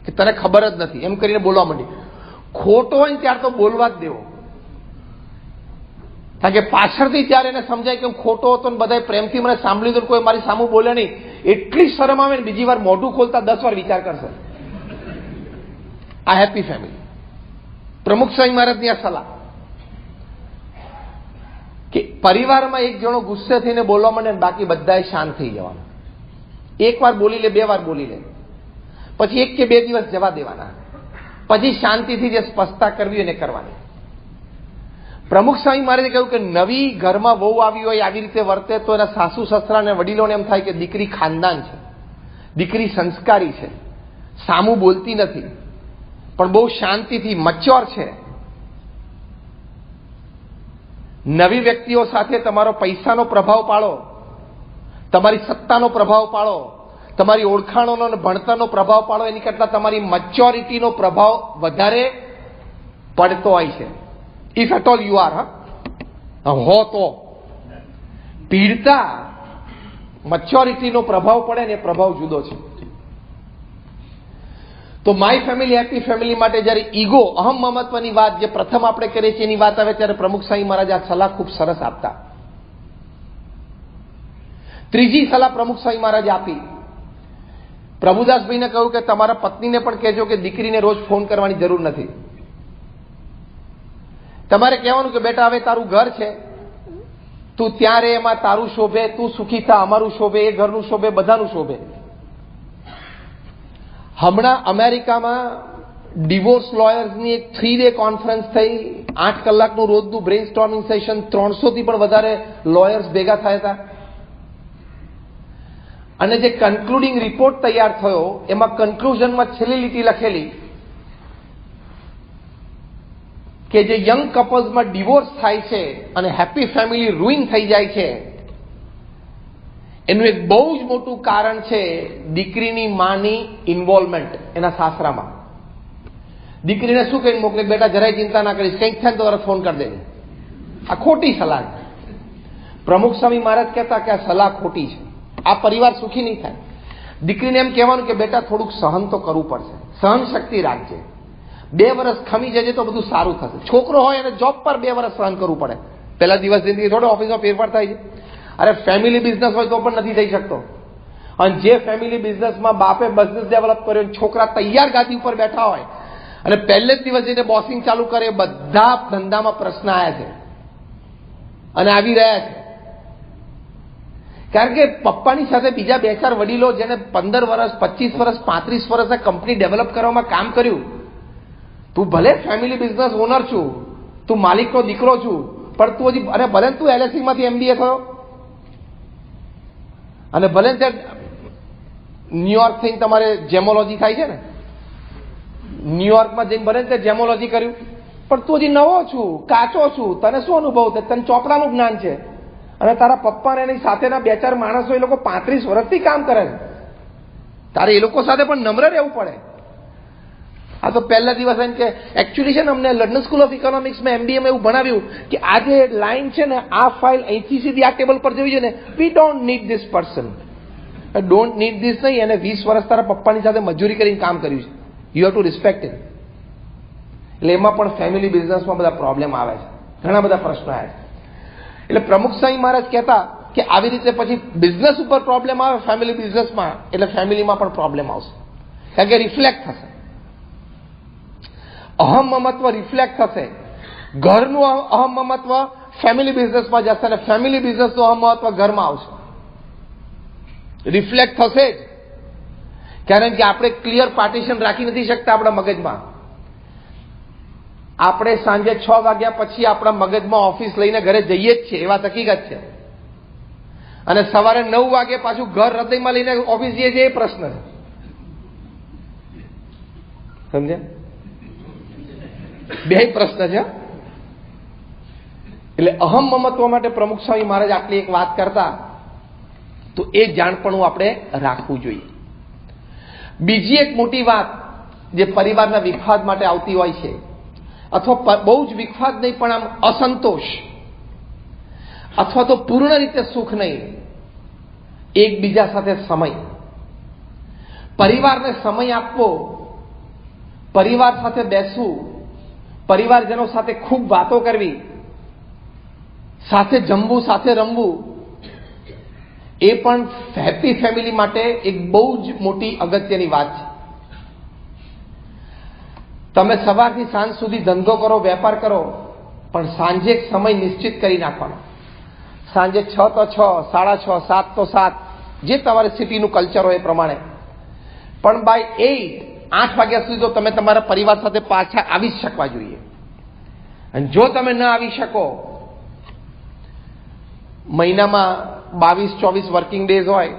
કે તને ખબર જ નથી એમ કરીને બોલવા માંડી. ખોટો હોય ને ત્યારે તો બોલવા જ દેવો, કારણ કે પાછળથી ત્યારે એને સમજાય કે હું ખોટો હતો ને બધા પ્રેમથી મને સાંભળી દો, કોઈ મારી સામું બોલે નહીં, એટલી શરમ આવે ને બીજી વાર મોઢું ખોલતા 10 વાર વિચાર કરશે. આ હેપી ફેમિલી. પ્રમુખ સ્વામી મહારાજની આ સલાહ કે પરિવારમાં એક જણો ગુસ્સે થઈને બોલવા માંડે ને બાકી બધાએ શાંત થઈ જવાનું. 1 વાર બોલી લે, 2 વાર બોલી લે, પછી 1 કે 2 દિવસ જવા દેવાના, પછી શાંતિથી જે સ્પષ્ટતા કરવી એને કરવાની. પ્રમુખ સ્વામી મહારાજે કહ્યું કે નવી ઘરમાં વહુ આવી હોય આવી રીતે વર્તે તો એના સાસુ સસરા અને વડીલોને એમ થાય કે દીકરી ખાનદાન છે, દીકરી સંસ્કારી છે, સામું બોલતી નથી, પણ બહુ શાંતિથી મચ્યોર છે. નવી વ્યક્તિઓ સાથે તમારો પૈસાનો પ્રભાવ પાડો, તમારી સત્તાનો પ્રભાવ પાડો, તમારી ઓળખાણોનો અને ભણતરનો પ્રભાવ પાડો, એની કરતાં તમારી મેચ્યોરિટીનો પ્રભાવ વધારે પડતો હોય છે. If at all you are હો તો પીડતા મેચ્યોરિટીનો પ્રભાવ પડે ને એ પ્રભાવ જુદો છે. તો માય ફેમિલી હેપી ફેમિલી માટે જયારે ઈગો અહમ મમત્વની વાત જે પ્રથમ આપણે કરીએ છીએ એની વાત આવે ત્યારે પ્રમુખ સ્વામી મહારાજ આ સલાહ ખૂબ સરસ આપતા. ત્રીજી સલાહ પ્રમુખ સ્વામી મહારાજ આપી, પ્રભુદાસભાઈને કહ્યું કે તમારા પત્નીને પણ કહેજો કે દીકરીને રોજ ફોન કરવાની જરૂર નથી. તમારે કહેવાનું કે બેટા હવે તારું ઘર છે, તું ત્યાં રહે, એમાં તારું શોભે, તું સુખી થા, અમારું શોભે, એ ઘરનું શોભે, બધાનું શોભે. હમણાં અમેરિકામાં ડિવોર્સ લોયર્સની એક 3-day કોન્ફરન્સ થઈ, 8 કલાકનું રોજનું બ્રેઇન સ્ટોર્મિંગ સેશન, 300 થી પણ વધારે લોયર્સ ભેગા થયા હતા. અને જે કન્ક્લુડિંગ રિપોર્ટ તૈયાર થયો એમાં કન્ક્લુઝનમાં છેલ્લી લીટી લખેલી કે જે યંગ કપલ્સમાં ડિવોર્સ થાય છે અને હેપી ફેમિલી રૂઇન થઈ જાય છે એનું એક બહુ જ મોટું કારણ છે દીકરીની માની ઇન્વોલ્વમેન્ટ એના સાસરામાં. દીકરીને શું કહીને મોકલે, બેટા જરાય ચિંતા ના કરીશ, કંઈક થાય તો તરત ફોન કરી દેજે. આ ખોટી સલાહ. પ્રમુખ સ્વામી મહારાજ કહેતા કે આ સલાહ ખોટી છે, આ પરિવાર સુખી નહીં થાય. દીકરીને એમ કહેવાનું કે બેટા થોડુંક સહન તો કરવું પડશે, સહન શક્તિ રાખજે, 2 વર્ષ ખમી જજે તો બધું સારું થશે. છોકરો હોય અને જોબ પર 2 વર્ષ સહન કરવું પડે, પહેલા દિવસ જિંદગી થોડો ઓફિસમાં ફેરફાર થાય છે. અરે ફેમિલી બિઝનેસ હોય તો પણ નથી થઈ શકતો. અને જે ફેમિલી બિઝનેસમાં બાપે બિઝનેસ ડેવલપ કર્યો, છોકરા તૈયાર ગાદી ઉપર બેઠા હોય અને પહેલે જ દિવસ જઈને બોસિંગ ચાલુ કરે, બધા ધંધામાં પ્રશ્ન આવ્યા છે અને આવી રહ્યા છે. કારણ કે પપ્પાની સાથે બીજા 2-4 વડીલો જેને 15 વર્ષ, 25 વર્ષ, 35 વર્ષ કંપની ડેવલપ કરવામાં કામ કર્યું. તું ભલે ફેમિલી બિઝનેસ ઓનર છું, તું માલિકનો દીકરો છું, પણ તું હજી, અને ભલે તું LSE માંથી MBA થયો અને ભલે ત્યાં ન્યુયોર્ક થઈને તમારે જેમોલોજી થાય છે ને, ન્યુયોર્કમાં જઈને ભલે ત્યાં જેમોલોજી કર્યું, પણ તું હજી નવો છું, કાચો છું, તને શું અનુભવ થાય? તને ચોપડાનું જ્ઞાન છે. અને તારા પપ્પાને એની સાથેના 2-4 માણસો એ લોકો 35 વર્ષથી કામ કરે છે. તારે એ લોકો સાથે પણ નમ્ર રહેવું પડે. આ તો પહેલા દિવસ એમ કે એકચ્યુઅલી છે ને અમને લંડન સ્કૂલ ઓફ ઇકોનોમિક્સમાં MBA માં એવું ભણાવ્યું કે આ જે લાઈન છે ને, આ ફાઇલ અહીંથી સીધી આ ટેબલ પર જવી છે ને, we don't need this person. Don't need this નહીં, એને 20 વર્ષ તારા પપ્પાની સાથે મજૂરી કરીને કામ કર્યું છે, you have to respect it. એટલે એમાં પણ ફેમિલી બિઝનેસમાં બધા પ્રોબ્લેમ આવે છે, ઘણા બધા પ્રશ્નો આવે છે. એટલે પ્રમુખ સ્વામી મહારાજ કહેતા કે આવી રીતે પછી બિઝનેસ ઉપર પ્રોબ્લેમ આવે ફેમિલી બિઝનેસમાં, એટલે ફેમિલીમાં પણ પ્રોબ્લેમ આવશે, કારણ કે રિફ્લેક્ટ થશે. અહમ મમત્વ રિફ્લેક્ટ થશે. ઘરનું અહમ મમત્વ ફેમિલી બિઝનેસમાં જશે અને ફેમિલી બિઝનેસનું મહત્વ ઘરમાં આવશે, રિફ્લેક્ટ થશે જ. કારણ કે આપણે ક્લિયર પાર્ટીશન રાખી નથી શકતા આપણા મગજમાં. આપણે સાંજે 6 વાગ્યા પછી આપણા મગજમાં ઓફિસ લઈને ઘરે જઈએ જ છીએ, એવા હકીકત છે. અને સવારે 9 વાગે પાછું ઘર હૃદયમાં લઈને ઓફિસ જઈએ છીએ, એ પ્રશ્ન છે. સમજે? બે પ્રશ્ન છે. એટલે અહમ મમત્વ માટે પ્રમુખ સ્વામી મહારાજ આટલી એક વાત કરતા, તો એ જાણપણું આપણે રાખવું જોઈએ. બીજી એક મોટી વાત જે પરિવારના વિખવાદ માટે આવતી હોય છે, અથવા બહુ જ વિખવાદ નહીં પણ આમ અસંતોષ અથવા તો પૂર્ણ રીતે સુખ નહીં, એકબીજા સાથે સમય, પરિવારને સમય આપવો, પરિવાર સાથે બેસવું, પરિવારજનો સાથે ખૂબ વાતો કરવી, સાથે જમવું, સાથે રમવું, એ પણ હેપી ફેમિલી માટે એક બહુ જ મોટી અગત્યની વાત છે. તમે સવારથી સાંજ સુધી ધંધો કરો, વેપાર કરો, પણ સાંજે એક સમય નિશ્ચિત કરી નાખવાનો. સાંજે 6 તો 6, 6:30, 7 તો 7, જે તમારે સિટીનું કલ્ચર હોય એ પ્રમાણે. પણ બાય 8 વાગ્યા સુધી તો તમે તમારા પરિવાર સાથે પાછા આવી જ શકવા જોઈએ. અને જો તમે ન આવી શકો, મહિનામાં 22-24 વર્કિંગ ડેઝ હોય,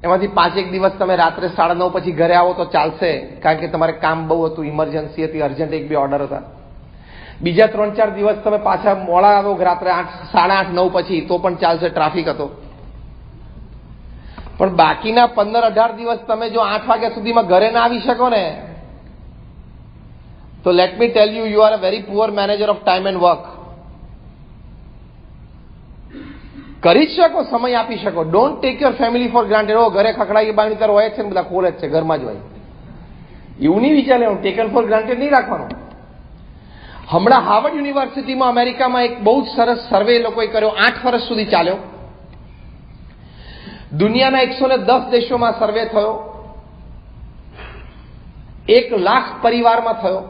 એમાંથી 5 દિવસ તમે રાત્રે 9:30 પછી ઘરે આવો તો ચાલશે, કારણ કે તમારે કામ બહુ હતું, ઇમરજન્સી હતી, અર્જન્ટ 1-2 ઓર્ડર હતા. બીજા 3-4 દિવસ તમે પાછા મોડા આવો રાત્રે 8, 8:30, 9 પછી, તો પણ ચાલશે, ટ્રાફિક હતો. પણ બાકીના 15-18 દિવસ તમે જો 8 વાગ્યા સુધીમાં ઘરે ના આવી શકો ને, તો let me tell you, you are a very poor manager of time and work. કરી જ શકો, સમય આપી શકો. Don't take your family four granted. ઘરે ખખડાઈ બાણી તર હોય છે ને, બધા ખોલે જ છે, ઘરમાં જ હોય, એવું નહીં વિચાર લેવાનું. ટેકન ફોર ગ્રાન્ટેડ નહીં રાખવાનું. હમણાં હાર્વર્ડ યુનિવર્સિટીમાં અમેરિકામાં એક બહુ જ સરસ સર્વે લોકોએ કર્યો, 8 વર્ષ સુધી ચાલ્યો. દુનિયાના 110 દેશોમાં સર્વે થયો, 1 લાખ પરિવારમાં થયો.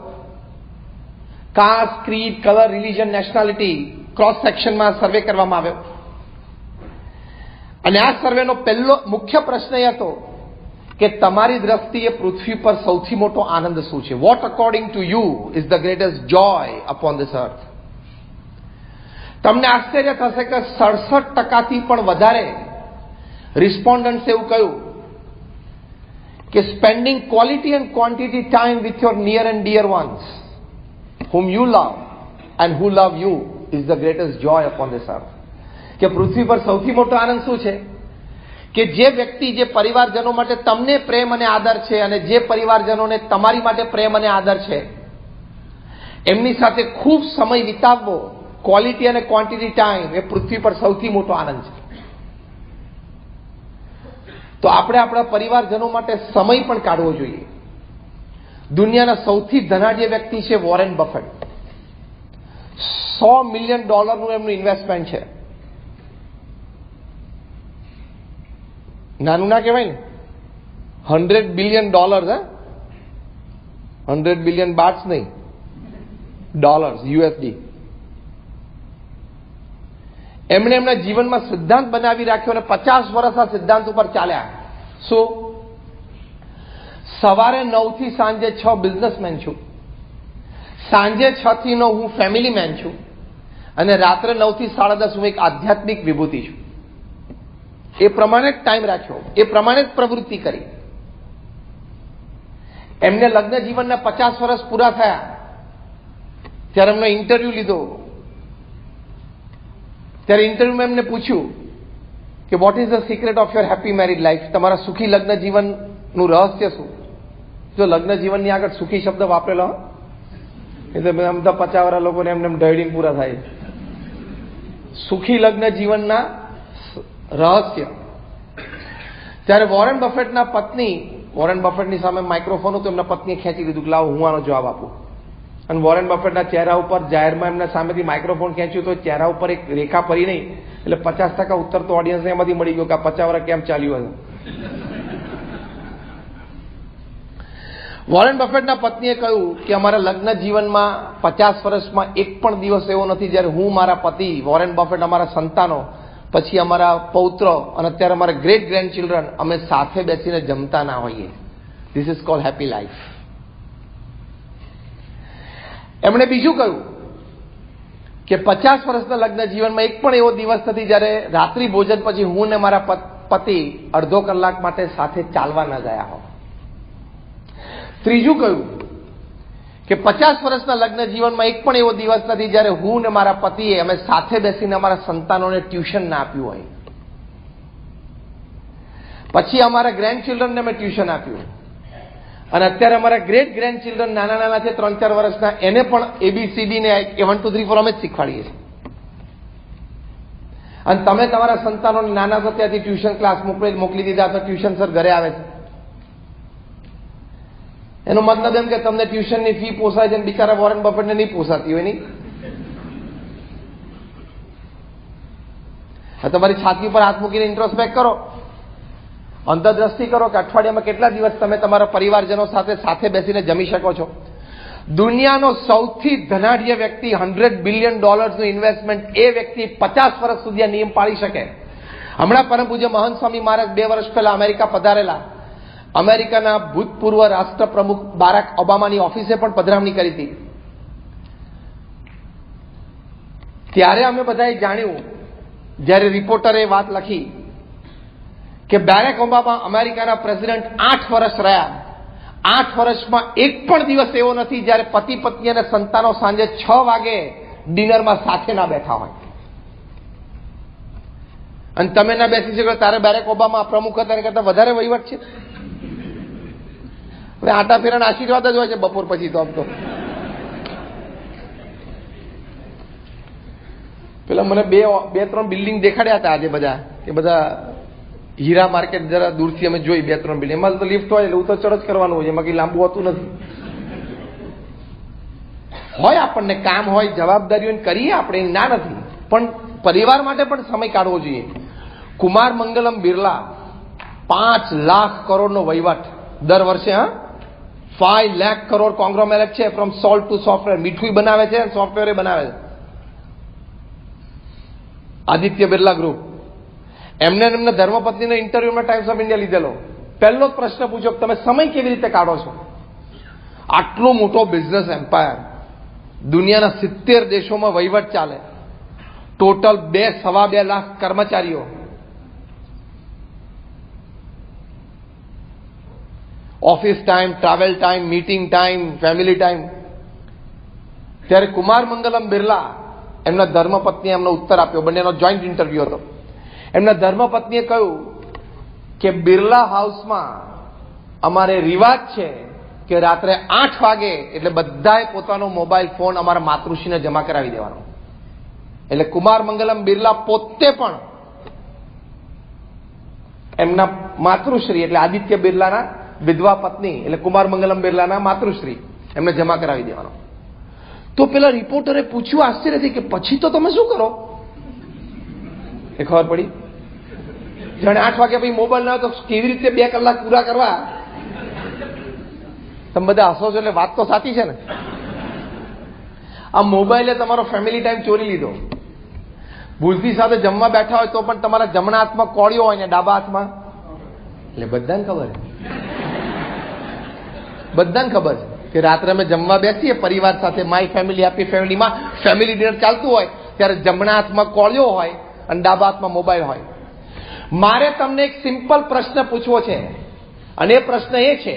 Caste, creed, colour, religion, nationality, cross સેક્શનમાં સર્વે કરવામાં આવ્યો. અને આ સર્વેનો પહેલો મુખ્ય પ્રશ્ન એ હતો કે તમારી દ્રષ્ટિએ પૃથ્વી પર સૌથી મોટો આનંદ શું છે? What according to you is the greatest joy upon this earth? તમને આશ્ચર્ય થશે કે 67% પણ વધારે રિસ્પોન્ડન્ટ્સ એવું કહ્યું કે spending quality and quantity time with your near and dear ones whom you love and who love you is the greatest joy upon this earth. કે પૃથ્વી પર સૌથી મોટો આનંદ શું છે? કે જે વ્યક્તિ, જે પરિવારજનો માટે તમને પ્રેમ અને આદર છે, અને જે પરિવારજનોને તમારી માટે પ્રેમ અને આદર છે, એમની સાથે ખૂબ સમય વિતાવવો, ક્વોલિટી અને ક્વોન્ટિટી ટાઈમ, એ પૃથ્વી પર સૌથી મોટો આનંદ છે. તો આપણે આપણા પરિવારજનો માટે સમય પણ કાઢવો જોઈએ. દુનિયાના સૌથી ધનાઢ્ય વ્યક્તિ છે વોરેન બફેટ. $100 મિલિયન એમનું ઇન્વેસ્ટમેન્ટ છે. નાનું ના કહેવાય ને, $100 બિલિયન, હે, 100 બિલિયન બાટ્સ નહીં, ડોલર્સ, યુએસડી. એમણે એમના જીવનમાં સિદ્ધાંત બનાવી રાખ્યો અને 50 વર્ષ આ સિદ્ધાંત ઉપર ચાલ્યા. શું? સવારે 9 થી સાંજે 6 બિઝનેસમેન છું, સાંજે 6 થી 9 હું ફેમિલી મેન છું, અને રાત્રે 9 થી 10:30 હું એક આધ્યાત્મિક વિભૂતિ છું. એ પ્રમાણે જ ટાઈમ રાખ્યો, એ પ્રમાણે જ પ્રવૃત્તિ કરી. એમને લગ્ન જીવનના 50 વર્ષ પૂરા થયા ત્યારે એમનો ઇન્ટરવ્યુ લીધો. ત્યારે ઇન્ટરવ્યુમાં એમને પૂછ્યું કે what is the secret of your happy married life? તમારા સુખી લગ્ન જીવનનું રહસ્ય શું? જો લગ્ન જીવનની આગળ સુખી શબ્દ વાપરેલો, એટલે આમ તો 50 વર્ષ લોકોને એમને ઢળીને પૂરા થાય. સુખી લગ્ન જીવનના રહસ્ય. ત્યારે વોરેન બફેટના પત્ની, વોરેન બફેટની સામે માઇક્રોફોન હતું, એમના પત્નીએ ખેંચી લીધું કે લાવો હું આનો જવાબ આપું. અને વોરેન બફેટના ચહેરા ઉપર જાહેરમાં એમના સામેથી માઇક્રોફોન ખેંચ્યું તો ચહેરા ઉપર એક રેખા ફરી નહીં, એટલે 50% ઉત્તર તો ઓડિયન્સને એમાંથી મળી ગયો કે આ 50 વર્ષ કેમ ચાલ્યું હશે. વોરેન બફેટના પત્નીએ કહ્યું કે અમારા લગ્ન જીવનમાં 50 વર્ષમાં એક પણ દિવસ એવો નથી જ્યારે હું, મારા પતિ વોરેન બફેટ, અમારા સંતાનો, પછી અમારા પૌત્રો અને અત્યારે અમારા ગ્રેટ ગ્રેન્ડ ચિલ્ડ્રન અમે સાથે બેસીને જમતા ના હોઈએ. This is called happy life. એમણે બીજું કહ્યું કે 50 વર્ષના લગ્ન જીવનમાં એક પણ એવો દિવસ નથી જ્યારે રાત્રિ ભોજન પછી હું ને મારા પતિ અડધો કલાક માટે સાથે ચાલવા ન ગયા હો. ત્રીજું કહ્યું કે 50 વર્ષના લગ્ન જીવનમાં એક પણ એવો દિવસ નથી જ્યારે હું ને મારા પતિએ અમે સાથે બેસીને અમારા સંતાનોને ટ્યુશન ના આપ્યું હોય. પછી અમારા ગ્રેન્ડ ચિલ્ડ્રનને અમે ટ્યુશન આપ્યું અને અત્યારે અમારા ગ્રેટ ગ્રેન્ડ ચિલ્ડ્રન નાના છે, 3-4 વર્ષના, એને પણ ABCD ને 1 2 3 4 અમે જ શીખવાડીએ છીએ. અને તમે તમારા સંતાનોને નાના છો ત્યાંથી ટ્યુશન ક્લાસ મોકલી દીધા તો ટ્યુશન સર ઘરે આવે છે. એનો મતલબ એમ કે તમને ટ્યુશનની ફી પોસાય છે, બિચારા વોરેન બફેટને નહીં પોસાતી હોય. નહીં, તમારી છાતી પર હાથ મૂકીને ઇન્ટ્રોસ્પેક્ટ કરો, અંતરદ્રષ્ટિ કરો કે અઠવાડિયામાં કેટલા દિવસ તમે તમારા પરિવારજનો સાથે બેસીને જમી શકો છો. દુનિયાનો સૌથી ધનાઢ્ય વ્યક્તિ, $100 બિલિયન નું ઇન્વેસ્ટમેન્ટ, એ વ્યક્તિ 50 વર્ષ સુધી આ નિયમ પાળી શકે. હમણાં પરમ પૂજ્ય મહંત સ્વામી મહારાજ 2 વર્ષ પહેલા અમેરિકા પધારેલા. અમેરિકાના ભૂતપૂર્વ રાષ્ટ્રપ્રમુખ બારાક ઓબામાની ઓફિસે પણ પધરામણી કરી હતી. ત્યારે અમે બધાએ જાણ્યું, જ્યારે રિપોર્ટરે વાત લખી કે બેરેક ઓબામા અમેરિકાના પ્રેસિડેન્ટ 8 વર્ષ રહ્યા. 8 વર્ષમાં એક પણ દિવસ એવો નથી જ્યારે પતિ પત્ની અને સંતાનો સાંજે 6 વાગે ડિનરમાં સાથે ના બેઠા હોય. અને તમે ના બેસી શકો તારે બેરેક ઓબામા પ્રમુખ હતા કરતા વધારે વહીવટ છે. હવે આટા ફેરાના આશીર્વાદ જ હોય છે બપોર પછી. તો આમ તો પેલા મને 2-3 બિલ્ડિંગ દેખાડ્યા હતા આજે બધા, કે બધા હીરા માર્કેટ જરા દૂરથી અમે જોઈ 2-3 બિલ્ડિંગ. એમાં તો લિફ્ટ હોય એટલે ઉતર ચઢ કરવાનું હોય, એમાં કઈ લાંબુ હોતું નથી. હોય આપણને કામ હોય, જવાબદારીઓ કરીએ આપણે, ના નથી, પણ પરિવાર માટે પણ સમય કાઢવો જોઈએ. કુમાર મંગલમ બિરલા 5 લાખ કરોડનો વહીવટ દર વર્ષે. 5 લાખ કરોડ કોંગ્લોમેરેટ છે, ફ્રોમ સોલ્ટ ટુ સોફ્ટવેર. મીઠું બનાવે છે, સોફ્ટવેર બનાવે છે. આદિત્ય બિરલા ગ્રુપ. એમના ધર્મપત્નીનો ઇન્ટરવ્યુમાં ટાઈમ્સ ઓફ ઇન્ડિયા લીધેલો. પહેલો જ પ્રશ્ન પૂછ્યો કે તમે સમય કેવી રીતે કાઢો છો? આટલો મોટો બિઝનેસ એમ્પાયર, દુનિયાના 70 દેશોમાં વહીવટ ચાલે, ટોટલ 2-2.5 લાખ કર્મચારીઓ, office time, travel time, meeting time, family time. ત્યારે કુમાર મંગલમ બિરલા, એમના ધર્મપત્નીએ એમનો ઉત્તર આપ્યો. બંનેનો જોઈન્ટ ઇન્ટરવ્યુ હતો. એમના ધર્મપત્નીએ કહ્યું કે બિરલા હાઉસમાં અમારે રિવાજ છે કે રાત્રે 8 વાગે એટલે બધાએ પોતાનો મોબાઈલ ફોન અમારા માતૃશ્રીને જમા કરાવી દેવાનો. એટલે કુમાર મંગલમ બિરલા પોતે પણ એમના માતૃશ્રી એટલે આદિત્ય બિરલાના વિધવા પત્ની એટલે કુમાર મંગલમ બિરલાના માતૃશ્રી એમને જમા કરાવી દેવાનો. તો પેલા રિપોર્ટરે પૂછ્યું આશ્ચર્યથી કે પછી તો તમે શું કરો? એ ખબર પડી, જાણે 8 વાગ્યા પછી મોબાઈલ ના હોય તો કેવી રીતે 2 કલાક પૂરા કરવા? તમે બધા હસો છો એટલે વાત તો સાચી છે ને. આ મોબાઈલે તમારો ફેમિલી ટાઈમ ચોરી લીધો. ભૂલથી સાથે જમવા બેઠા હોય તો પણ તમારા જમણા હાથમાં કોળિયો હોય ને ડાબા હાથમાં, એટલે બધાને ખબર છે, બધાને ખબર છે કે રાત્રે અમે જમવા બેસીએ પરિવાર સાથે, માય ફેમિલી હેપી ફેમિલીમાં ફેમિલી ડિનર ચાલતું હોય ત્યારે જમણા હાથમાં કોળિયો હોય અને ડાબા હાથમાં મોબાઈલ હોય. મારે તમને એક સિમ્પલ પ્રશ્ન પૂછવો છે, અને એ પ્રશ્ન એ છે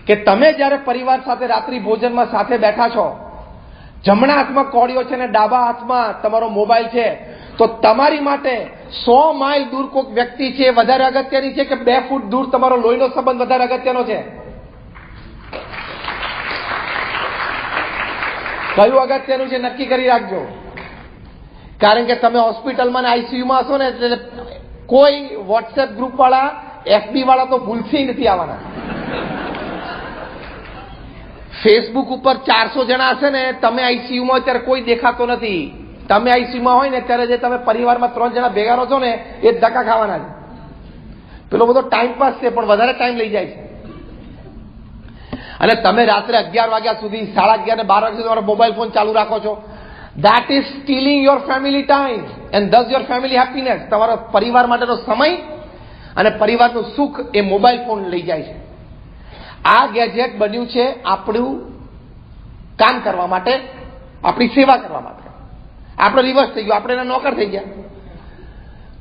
કે તમે જ્યારે પરિવાર સાથે રાત્રિ ભોજનમાં સાથે બેઠા છો, જમણા હાથમાં કોળિયો છે અને ડાબા હાથમાં તમારો મોબાઈલ છે, તો તમારી માટે 100 માઇલ દૂર કોઈક વ્યક્તિ છે એ વધારે અગત્યની છે કે 2 ફૂટ દૂર તમારો લોહીનો સંબંધ વધારે અગત્યનો છે? કયું અગત્યનું છે નક્કી કરી રાખજો. કારણ કે તમે હોસ્પિટલમાં ને આઈસીયુમાં હશો ને એટલે કોઈ વોટ્સએપ ગ્રુપ વાળા, FB વાળા તો ભૂલથી નથી આવવાના. ફેસબુક ઉપર 400 જણા હશે ને, તમે આઈસીયુમાં હોય ત્યારે કોઈ દેખાતો નથી. તમે આઈસીયુમાં હોય ને ત્યારે જે તમે પરિવારમાં 3 જણા ભેગા રહો છો ને એ ધક્કા ખાવાના છે. પેલો બધો ટાઈમ પાસ છે પણ વધારે ટાઈમ લઈ જાય છે. અને તમે રાત્રે 11 વાગ્યા સુધી 11:30 ને 12 વાગ્યા સુધી તમારો મોબાઈલ ફોન ચાલુ રાખો છો, that is stealing your family time and thus your family happiness. તમારો પરિવાર માટેનો સમય અને પરિવારનું સુખ એ મોબાઈલ ફોન લઈ જાય છે. આ ગેજેટ બન્યું છે આપણું કામ કરવા માટે, આપણી સેવા કરવા માટે. આપણો રિવર્સ થઈ ગયો, આપણે એના નોકર થઈ ગયા.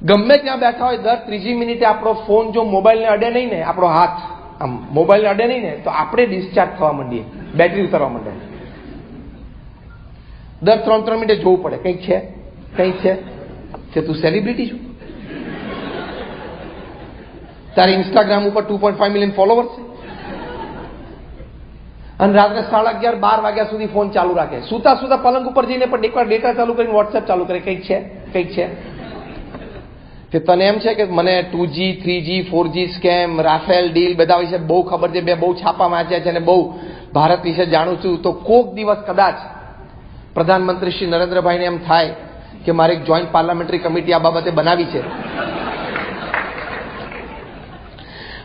ગમે ત્યાં બેઠા હોય, દર 3જી મિનિટે આપણો ફોન જો મોબાઈલને અડે નહીં ને, આપણો હાથ આમ મોબાઈલને અડે નહીં ને, તો આપણે ડિસ્ચાર્જ થવા માંડીએ, બેટરી ઉતરવા માંડે. દર 3 મિનિટે જોવું પડે, કંઈક છે કે તું સેલિબ્રિટી છું, તારે ઇન્સ્ટાગ્રામ ઉપર 2.5 મિલિયન ફોલોવર્સ છે, અને રાત્રે 11:30 12 વાગ્યા સુધી ફોન ચાલુ રાખે. સુતા પલંગ ઉપર જઈને પણ એકવાર ડેટા ચાલુ કરીને વોટ્સએપ ચાલુ કરે, કંઈક છે કે તને એમ છે કે મને 2G 3G 4G scam, Rafale deal બધા વિશે બહુ ખબર છે, બહુ છાપા વાંચ્યા છે અને બહુ ભારત વિશે જાણું છું, તો કોક દિવસ કદાચ પ્રધાનમંત્રી શ્રી નરેન્દ્રભાઈને એમ થાય કે મારે એક જોઈન્ટ પાર્લામેન્ટરી કમિટી આ બાબતે બનાવી છે,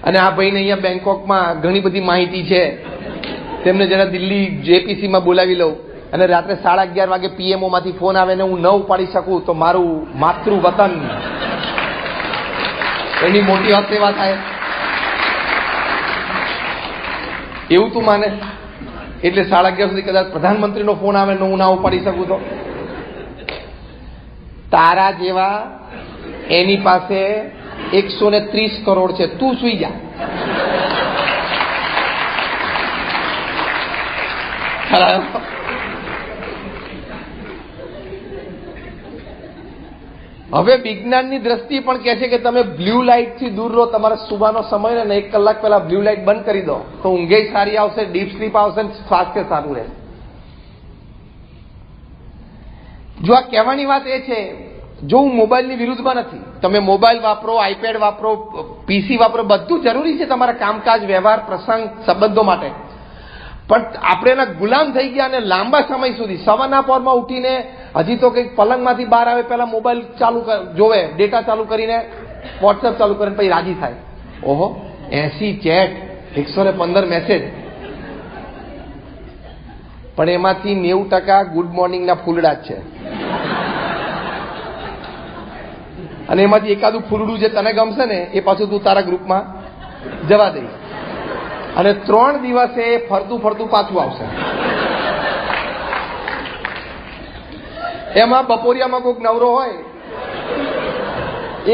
અને આ ભાઈને અહીંયા બેંકોકમાં ઘણી બધી માહિતી છે, તેમને જરા દિલ્હી જેપીસીમાં બોલાવી લઉં, અને રાત્રે 11:30 વાગે પીએમઓ માંથી ફોન આવે ને હું ન ઉપાડી શકું તો મારું માતૃ વતન એની મોટી સેવા થાય, એવું તું માને? એટલે 11:30 સુધી કદાચ પ્રધાનમંત્રીનો ફોન આવે ને હું ના ઉપાડી શકું તો તારા જેવા એની પાસે 130 કરોડ છે, તું સુઈ જા. હવે વિજ્ઞાનની દ્રષ્ટિ પણ કહે છે કે તમે બ્લુ લાઇટ થી દૂર રહો, તમારા સુવાનો સમય ને 1 કલાક પહેલા બ્લુ લાઇટ બંધ કરી દો તો ઊંઘે સારી આવશે, ડીપ સ્લીપ આવશે, સ્વાસ્થ્ય સારું રહેશે. જો આ કહેવાની વાત એ છે, જો હું મોબાઈલની વિરુદ્ધમાં નથી, તમે મોબાઈલ વાપરો, આઈપેડ વાપરો, પીસી વાપરો, બધું જરૂરી છે તમારા કામકાજ, વ્યવહાર, પ્રસંગ, સંબંધો માટે, પણ આપણે એના ગુલામ થઈ ગયા અને લાંબા સમય સુધી સવારના પોરમાં ઉઠીને હજી તો કંઈક પલંગમાંથી બહાર આવે પહેલા મોબાઈલ ચાલુ જોવે, ડેટા ચાલુ કરીને વોટ્સએપ ચાલુ કરીને પછી રાજી થાય, ઓહો 80 ચેટ, 115 મેસેજ, પણ એમાંથી 90% ગુડ મોર્નિંગના ફૂલડા જ છે, અને એમાંથી એકાદું ફૂલડું જે તને ગમશે ને એ પાછું તું તારા ગ્રુપમાં જવા દઈશ, અને 3 દિવસે ફરતું પાછું આવશે. એમાં બપોરિયામાં કોઈક નવરો હોય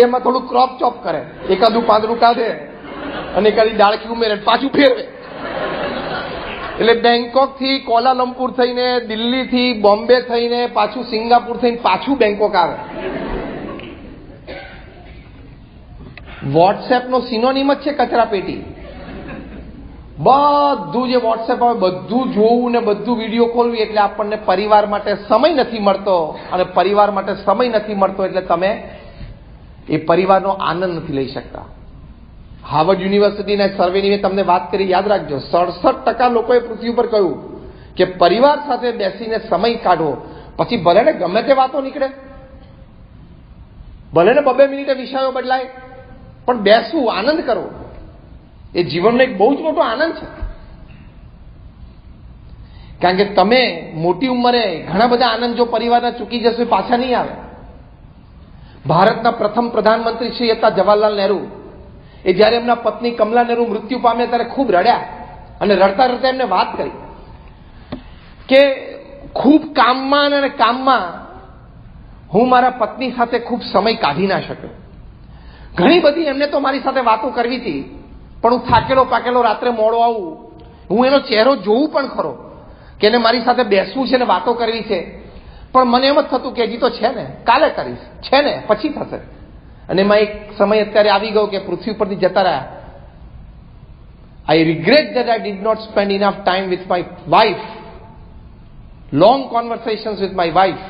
એમાં થોડું ક્રોપ ચોપ કરે, એકાદું પાંદડું કાઢે અને એકાદી ડાળખી ઉમેરે, પાછું ફેરવે. એટલે બેંકોક થી કોલાલંપુર થઈને, દિલ્હી થી બોમ્બે થઈને, પાછું સિંગાપુર થઈને પાછું બેંકોક આવે. વોટ્સએપ નો સિનોનિમ જ છે કચરા પેટી. બધું જે વોટ્સએપ આવે બધું જોવું ને બધું વિડીયો ખોલવી, એટલે આપણને પરિવાર માટે સમય નથી મળતો, અને પરિવાર માટે સમય નથી મળતો એટલે તમે એ પરિવારનો આનંદ નથી લઈ શકતા. હાર્વર્ડ યુનિવર્સિટીના સર્વેની મેં તમને વાત કરી, યાદ રાખજો, 67% લોકોએ પૃથ્વી પર કહ્યું કે પરિવાર સાથે બેસીને સમય કાઢવો. પછી ભલે ને ગમે તે વાતો નીકળે, ભલે ને 2 મિનિટે વિષયો બદલાય, પણ બેસવું, આનંદ કરવો એ જીવનનો એક બહુ જ મોટો આનંદ છે. કારણ કે તમે મોટી ઉંમરે ઘણા બધા આનંદ જો પરિવારના ચૂકી જશો એ પાછા નહીં આવે. ભારતના પ્રથમ પ્રધાનમંત્રી શ્રી હતા જવાહરલાલ નહેરુ, એ જયારે એમના પત્ની કમલા નહેરુ મૃત્યુ પામ્યા ત્યારે ખૂબ રડ્યા, અને રડતા રડતા એમને વાત કરી કે ખૂબ કામમાં અને કામમાં હું મારા પત્ની સાથે ખૂબ સમય કાઢી ના શક્યો. ઘણી બધી એમને તો મારી સાથે વાતો કરવી હતી, પણ હું થાકેલો પાકેલો રાત્રે મોડો આવું, હું એનો ચહેરો જોઉં પણ ખરો કે એને મારી સાથે બેસવું છે ને વાતો કરવી છે, પણ મને એમ જ થતું કે હજી તો છે ને, કાલે કરીશ, છે ને પછી થશે. અને એમાં એક સમય અત્યારે આવી ગયો કે પૃથ્વી પરથી જતા રહ્યા. I regret that I did not spend enough time with my wife, long conversations with my wife,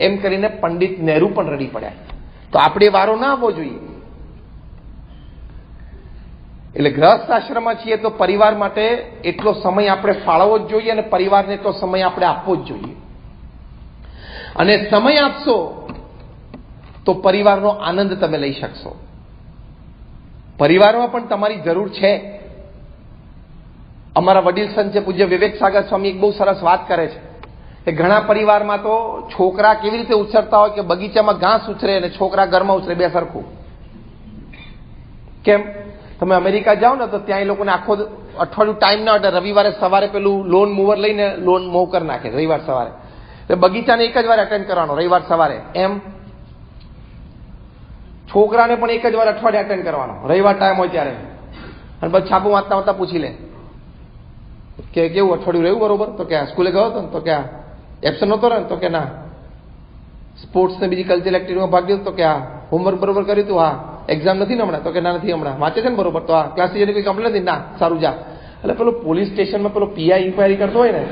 એમ કરીને પંડિત નહેરુ પણ રડી પડ્યા. તો આપણે વારો ના આવવો જોઈએ. એટલે ગૃહસ્થ આશ્રમમાં છીએ તો પરિવાર માટે એટલો સમય આપણે ફાળવવો જ જોઈએ, અને પરિવારને એટલો સમય આપણે આપવો જ જોઈએ. અને સમય આપશો તો પરિવારનો આનંદ તમે લઈ શકશો. પરિવારમાં પણ તમારી જરૂર છે. અમારા વડીલ સંત છે પૂજ્ય વિવેક સાગર સ્વામી એક બહુ સરસ વાત કરે છે કે ઘણા પરિવારમાં તો છોકરા કેવી રીતે ઉછરતા હોય કે બગીચામાં ઘાસ ઉછરે અને છોકરા ઘરમાં ઉછરે, બે સરખું. કેમ? તમે અમેરિકા જાઓ ને તો ત્યાં એ લોકોને આખો અઠવાડિયું ટાઈમ ના હોય, રવિવારે સવારે પેલું લોન મૂવર લઈને લોન મૂવ કરી નાખે રવિવાર સવારે. એટલે બગીચાને એક જ વાર એટેન્ડ કરવાનો રવિવાર સવારે. એમ છોકરાને પણ એક જ વાર અઠવાડિયે એટેન્ડ કરવાનો રવિવાર ટાઈમ હોય ત્યારે. અને પછી છાપું વાંચતા વાંચતા પૂછી લે કે કેવું અઠવાડિયું રહ્યું બરોબર? તો કે સ્કૂલે ગયો હતો ને? તો કે એબસન્ટ નહોતો ને? તો કે ના. સ્પોર્ટ્સ ને બીજી કલ્ચરલ એક્ટિવિટીમાં ભાગ લીધો? તો કે હા. હોમવર્ક બરોબર કર્યું હતું? હા. એક્ઝામ નથી ને હમણાં? તો કે ના નથી હમણાં. વાંચે છે ને બરોબર? તો હા. ક્લાસ ટીચરની કોઈ કમ્પ્લેન નથી? ના. સારું જા. એટલે પેલો પોલીસ સ્ટેશનમાં પેલો પીઆઈ ઇન્કવાયરી કરતો હોય ને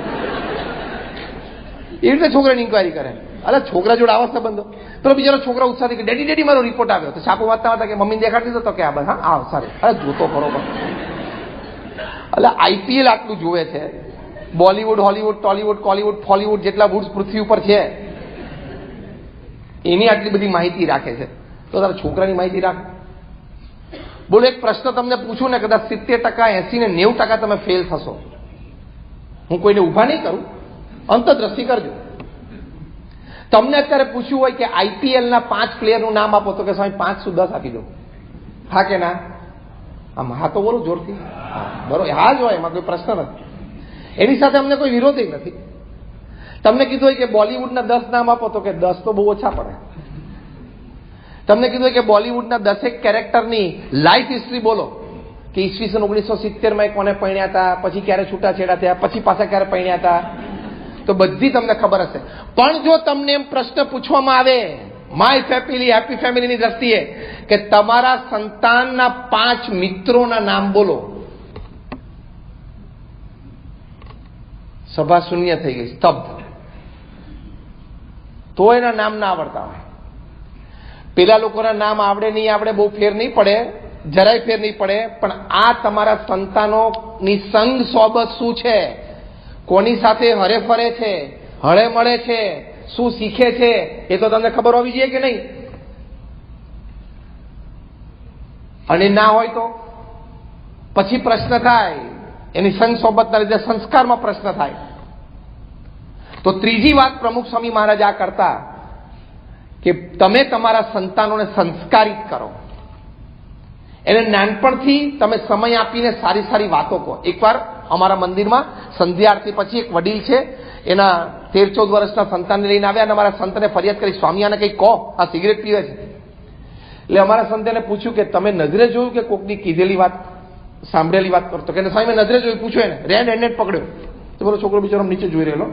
એ રીતે છોકરાની ઇન્કવાયરી કરે. અરે છોકરા જોડે આવા સંબંધો. પેલો બિચારો છોકરા ઉત્સાહથી કે ડેડી ડેડી મારો રિપોર્ટ આવ્યો. તો છાપું વાંચતા વાંચતા કે મમ્મીને દેખાડી દીધો? તો કે હા હા આવ સારું. અરે જોતો બરોબર. એટલે આઈપીએલ આટલું જોવે છે. બોલીવુડ, હોલીવુડ, ટોલીવુડ, કોલીવુડ, ફોલીવુડ જેટલા વુડ્સ પૃથ્વી ઉપર છે એની આટલી બધી માહિતી રાખે છે. તો તારા છોકરાની માહિતી રાખ. બોલો એક પ્રશ્ન તમને પૂછું ને, કદાચ 70%, 80% ને 90% તમે ફેલ થશો. હું કોઈને ઉભા નહીં કરું, અંતરદ્રષ્ટિ કરજો. તમને અત્યારે પૂછ્યું હોય કે આઈપીએલના 5 પ્લેયરનું નામ આપો, તો કે સ્વામી 5 શું 10 આપી દો? હા કે ના? આમ હા તો બોલું જોરથી. બરોબર, હા જ હોય, એમાં કોઈ પ્રશ્ન નથી. એની સાથે અમને કોઈ વિરોધ નથી. તમને કીધું હોય કે બોલીવુડના 10 નામ આપો, તો કે 10 તો બહુ ઓછા પડે. તમને કીધું હોય કે બોલીવુડના 10 કેરેક્ટરની લાઈફ હિસ્ટ્રી બોલો, કે ઈસવીસન 1970માં કોને પરણ્યા હતા, પછી ક્યારે છૂટાછેડા થયા, પછી પાછા ક્યારે પરણ્યા હતા, તો બધી તમને ખબર હશે. પણ જો તમને એમ પ્રશ્ન પૂછવામાં આવે માય ફેમિલી, હેપી ફેમિલીની દ્રષ્ટિએ કે તમારા સંતાનના 5 મિત્રોના નામ બોલો, સભા શૂન્ય થઈ ગઈ, સ્તબ્ધ. તો એના નામ ના આવડતા હોય. પેલા લોકોના નામ આવડે નહીં આવડે બહુ ફેર નહીં પડે, જરાય ફેર નહીં પડે. પણ આ તમારા સંતાનોની સંગ સોબત શું છે, કોની સાથે હરે ફરે છે, હળે મળે છે, શું શીખે છે, એ તો તમને ખબર હોવી જોઈએ કે નહીં? અને ના હોય તો પછી પ્રશ્ન થાય, એની સંગ સોબતના લીધે સંસ્કારમાં પ્રશ્ન થાય. તો ત્રીજી વાત પ્રમુખ સ્વામી મહારાજ આ કરતા કે તમે તમારા સંતાનોને સંસ્કારિત કરો. એને નાનપણથી તમે સમય આપીને સારી સારી વાતો કહો. એકવાર અમારા મંદિરમાં સંધ્યા આરતી પછી એક વડીલ છે, એના 13-14 વર્ષના સંતાનને લઈને આવ્યા અને અમારા સંતને ફરિયાદ કરી, સ્વામી આને કંઈક કહો, આ સિગરેટ પીવે છે. એટલે અમારા સંતને પૂછ્યું કે તમે નજરે જોયું કે કોકની કીધેલી વાત સાંભળેલી વાત કરતો? કે સ્વામી મેં નજરે જોયું. પૂછ્યું એને, રેડ હેન્ડેડ પકડ્યો. તો બોલો છોકરો બિચારો નીચે જોઈ રહેલો.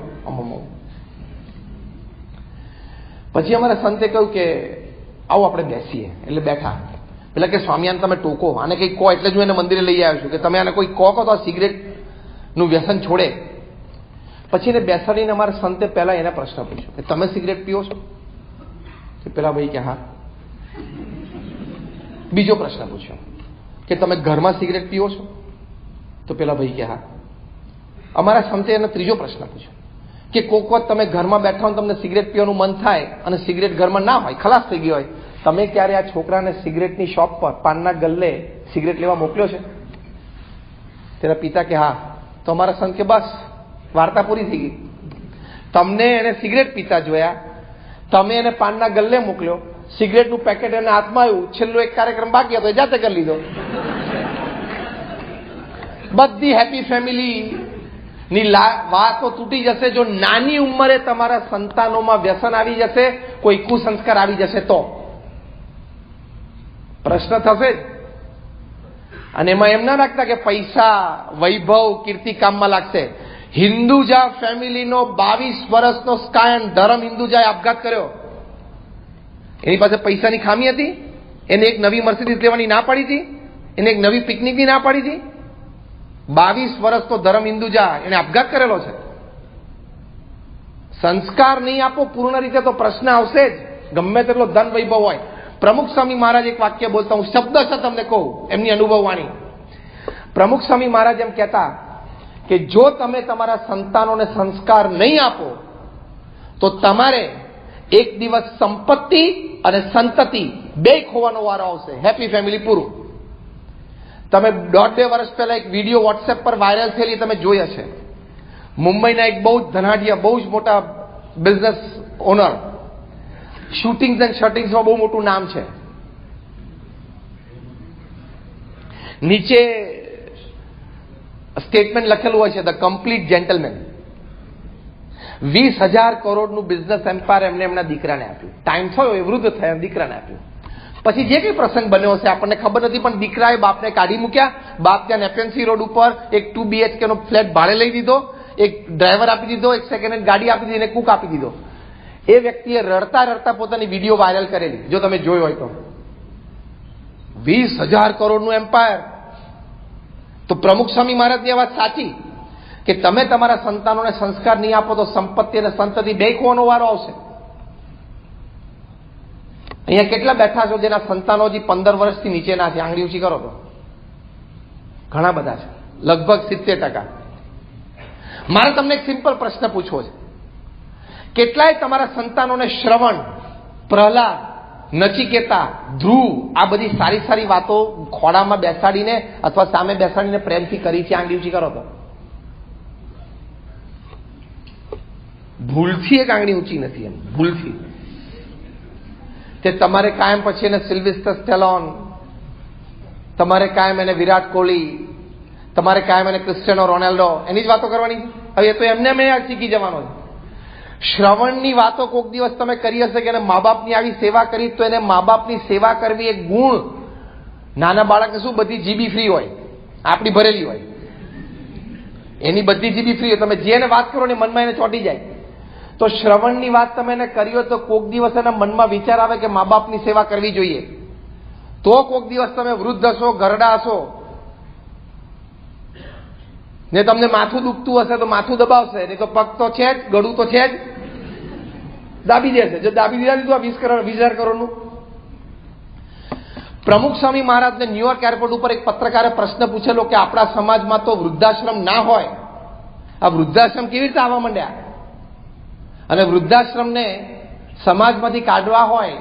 પછી અમારા સંતે કહ્યું કે આવો આપણે બેસીએ. એટલે બેઠા. એટલે કે સ્વામી આને તમે ટોકો, આને કંઈક કહો. એટલે જ હું એને મંદિરે લઈ આવ્યો છું કે તમે આને કોઈ કહો તો આ સિગરેટનું વ્યસન છોડે. પછી એને બેસાડીને અમારા સંતે પહેલા એને પ્રશ્ન પૂછ્યો કે તમે સિગરેટ પીઓ છો? કે પેલા ભાઈ કે હા. બીજો પ્રશ્ન પૂછ્યો કે તમે ઘરમાં સિગરેટ પીઓ છો? તો પેલા ભાઈ કે હા. અમારા સંતે એને ત્રીજો પ્રશ્ન પૂછ્યો કે કોક વખત તમે ઘરમાં બેઠા હો તમને સિગરેટ પીવાનું મન થાય અને સિગરેટ ઘરમાં ના હોય, ખલાસ થઈ ગઈ હોય, તમે ક્યારે આ છોકરાને સિગરેટની શોપ પર, પાનના ગલ્લે સિગરેટ લેવા મોકલ્યો છે? તેના પિતા કે હા. તો અમારા સંત કે બસ વાર્તા પૂરી થઈ ગઈ. તમને એને સિગરેટ પીતા જોયા, તમે એને પાનના ગલ્લે મોકલ્યો, સિગરેટનું પેકેટ એને હાથમાં આવ્યું, છેલ્લો એક કાર્યક્રમ બાકી હતો એ જાતે કરી લીધો. બધી હેપી ફેમિલી ની વાતો તૂટી જશે જો નાની ઉંમરે તમારા સંતાનોમાં વ્યસન આવી જશે, કોઈ કુસંસ્કાર આવી જશે તો પ્રશ્ન થશે જ. અને એમાં એમ ના રાખતા કે પૈસા, વૈભવ, કીર્તિ કામમાં લાગશે. હિન્દુજા ફેમિલીનો 22 વર્ષનો સ્કાયન ધર્મ હિન્દુજાએ આપઘાત કર્યો. એની પાસે પૈસાની ખામી હતી, એને એક નવી મર્સિડીઝ લેવાની ના પાડી હતી, એને એક નવી પિકનિકની ના પાડી હતી. 22 વર્ષનો ધર્મ હિન્દુજા, એને આપઘાત કરેલો છે. સંસ્કાર નહીં આપો પૂર્ણ રીતે તો પ્રશ્ન આવશે જ, ગમે તેટલો ધન વૈભવ હોય. પ્રમુખ સ્વામી મહારાજ એક વાક્ય બોલતા, હું શબ્દ છે તમને કહું, એમની અનુભવવાણી. પ્રમુખ સ્વામી મહારાજ એમ કહેતા કે જો તમે તમારા સંતાનોને સંસ્કાર નહીં આપો તો તમારે એક દિવસ સંપત્તિ અને સંતતિ બે ખોવાનો વારો આવશે. હેપી ફેમિલી પૂરું. તમે 1.5-2 વર્ષ પહેલા એક વિડીયો વોટ્સએપ પર વાયરલ થયેલી તમે જોઈ હશે. મુંબઈના એક બહુ જ ધનાઢ્ય, બહુ જ મોટા બિઝનેસ ઓનર, શૂટિંગ્સ એન્ડ શટિંગ્સમાં બહુ મોટું નામ છે. નીચે સ્ટેટમેન્ટ લખેલું હોય છે, ધ કમ્પ્લીટ જેન્ટલમેન. 20,000 કરોડનું બિઝનેસ એમ્પાયર એમને એમના દીકરાને આપ્યું. ટાઈમ થયો, એ વૃદ્ધ થયા, દીકરાને આપ્યું. પછી જે કંઈ પ્રસંગ બન્યો હશે આપણને ખબર નથી, પણ દીકરાએ બાપને કાઢી મૂક્યા. બાપ ત્યાં એફએમસી રોડ ઉપર એક 2 BHK નો ફ્લેટ ભાડે લઈ દીધો, એક ડ્રાઈવર આપી દીધો, એક સેકન્ડ હેન્ડ ગાડી આપી દીધી, કુક આપી દીધો. એ વ્યક્તિએ રડતા રડતા પોતાની વિડીયો વાયરલ કરેલી, જો તમે જોયો હોય તો. 20,000 કરોડનું એમ્પાયર. તો પ્રમુખ સ્વામી મહારાજની આ વાત સાચી કે તમે તમારા સંતાનોને સંસ્કાર નહીં આપો તો સંપત્તિ અને સંતતિ બે ખોવાનો વારો આવશે. અહીંયા કેટલા બેઠા છો જેના સંતાનો હજી 15 વર્ષથી નીચેના છે? આંગળી ઊંચી કરો તો ઘણા બધા છે, લગભગ 70%. મારે તમને એક સિમ્પલ પ્રશ્ન પૂછવો છે. કેટલાય તમારા સંતાનોને શ્રવણ, પ્રહલાદ, નચિકેતા, ધ્રુવ આ બધી સારી સારી વાતો ખોળામાં બેસાડીને અથવા સામે બેસાડીને પ્રેમથી કરી છે? આંગળી ઊંચી કરો તો. ભૂલથી એક આંગળી ઊંચી નથી, એમ ભૂલથી. તે તમારે કાયમ પછી એને સિલ્વેસ્ટર સ્ટેલોન, તમારે કાયમ એને વિરાટ કોહલી, તમારે કાયમ એને ક્રિસ્ટિયાનો રોનાલ્ડો એની જ વાતો કરવાની છે? હવે એ તો એમને મેં શીખી જવાનો છે. શ્રવણની વાતો કોઈક દિવસ તમે કરી હશે કે એને મા બાપની આવી સેવા કરી, તો એને મા બાપની સેવા કરવી એક ગુણ. નાના બાળકને શું બધી જીબી ફ્રી હોય, આપણી ભરેલી હોય, એની બધી જીબી ફ્રી હોય. તમે જેને વાત કરો ને મનમાં એને ચોંટી જાય. તો શ્રવણની વાત તમે એને કરી હોય તો કોઈક દિવસ એના મનમાં વિચાર આવે કે મા બાપની સેવા કરવી જોઈએ. તો કોઈક દિવસ તમે વૃદ્ધ હશો, ઘરડા હશો ને તમને માથું દુખતું હશે તો માથું દબાવશે, નહીં તો પગ તો છે જ, ગળું તો છે જ, દાબી દેશે. જો દાબી દીધા દીધું આ 20,000 કરોડનું. પ્રમુખ સ્વામી મહારાજને ન્યુયોર્ક એરપોર્ટ ઉપર એક પત્રકારે પ્રશ્ન પૂછેલો કે આપણા સમાજમાં તો વૃદ્ધાશ્રમ ના હોય, આ વૃદ્ધાશ્રમ કેવી રીતે આવવા માંડ્યા, અને વૃદ્ધાશ્રમને સમાજમાંથી કાઢવા હોય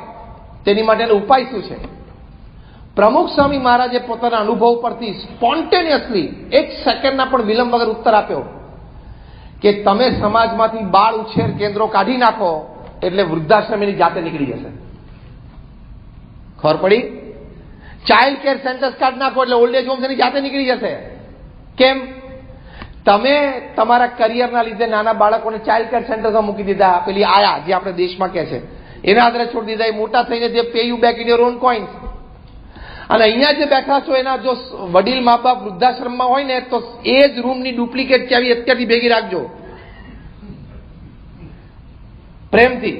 તેની માટેનો ઉપાય શું છે? પ્રમુખ સ્વામી મહારાજે પોતાના અનુભવ પરથી સ્પોન્ટેનિયસલી 1 સેકન્ડના પણ વિલંબ વગર ઉત્તર આપ્યો કે તમે સમાજમાંથી બાળ ઉછેર કેન્દ્રો કાઢી નાખો એટલે વૃદ્ધાશ્રમ એની જાતે નીકળી જશે. ખબર પડી? ચાઇલ્ડ કેર સેન્ટર્સ કાઢી નાખો એટલે ઓલ્ડ એજ હોમ્સ એની જાતે નીકળી જશે. કેમ? તમે તમારા કરિયરના લીધે નાના બાળકોને ચાઇલ્ડ કેર સેન્ટરમાં મૂકી દીધા, પેલી આયા જે આપણે દેશમાં કહે છે એના આધારે છોડી દીધા. એ મોટા થઈને જે pay you back in your own coins. અને અહીંયા જે બેઠા છો એના જો વડીલ મા બાપ વૃદ્ધાશ્રમમાં હોય ને તો એ જ રૂમની ડુપ્લિકેટ ચાવી અત્યારથી ભેગી રાખજો પ્રેમથી.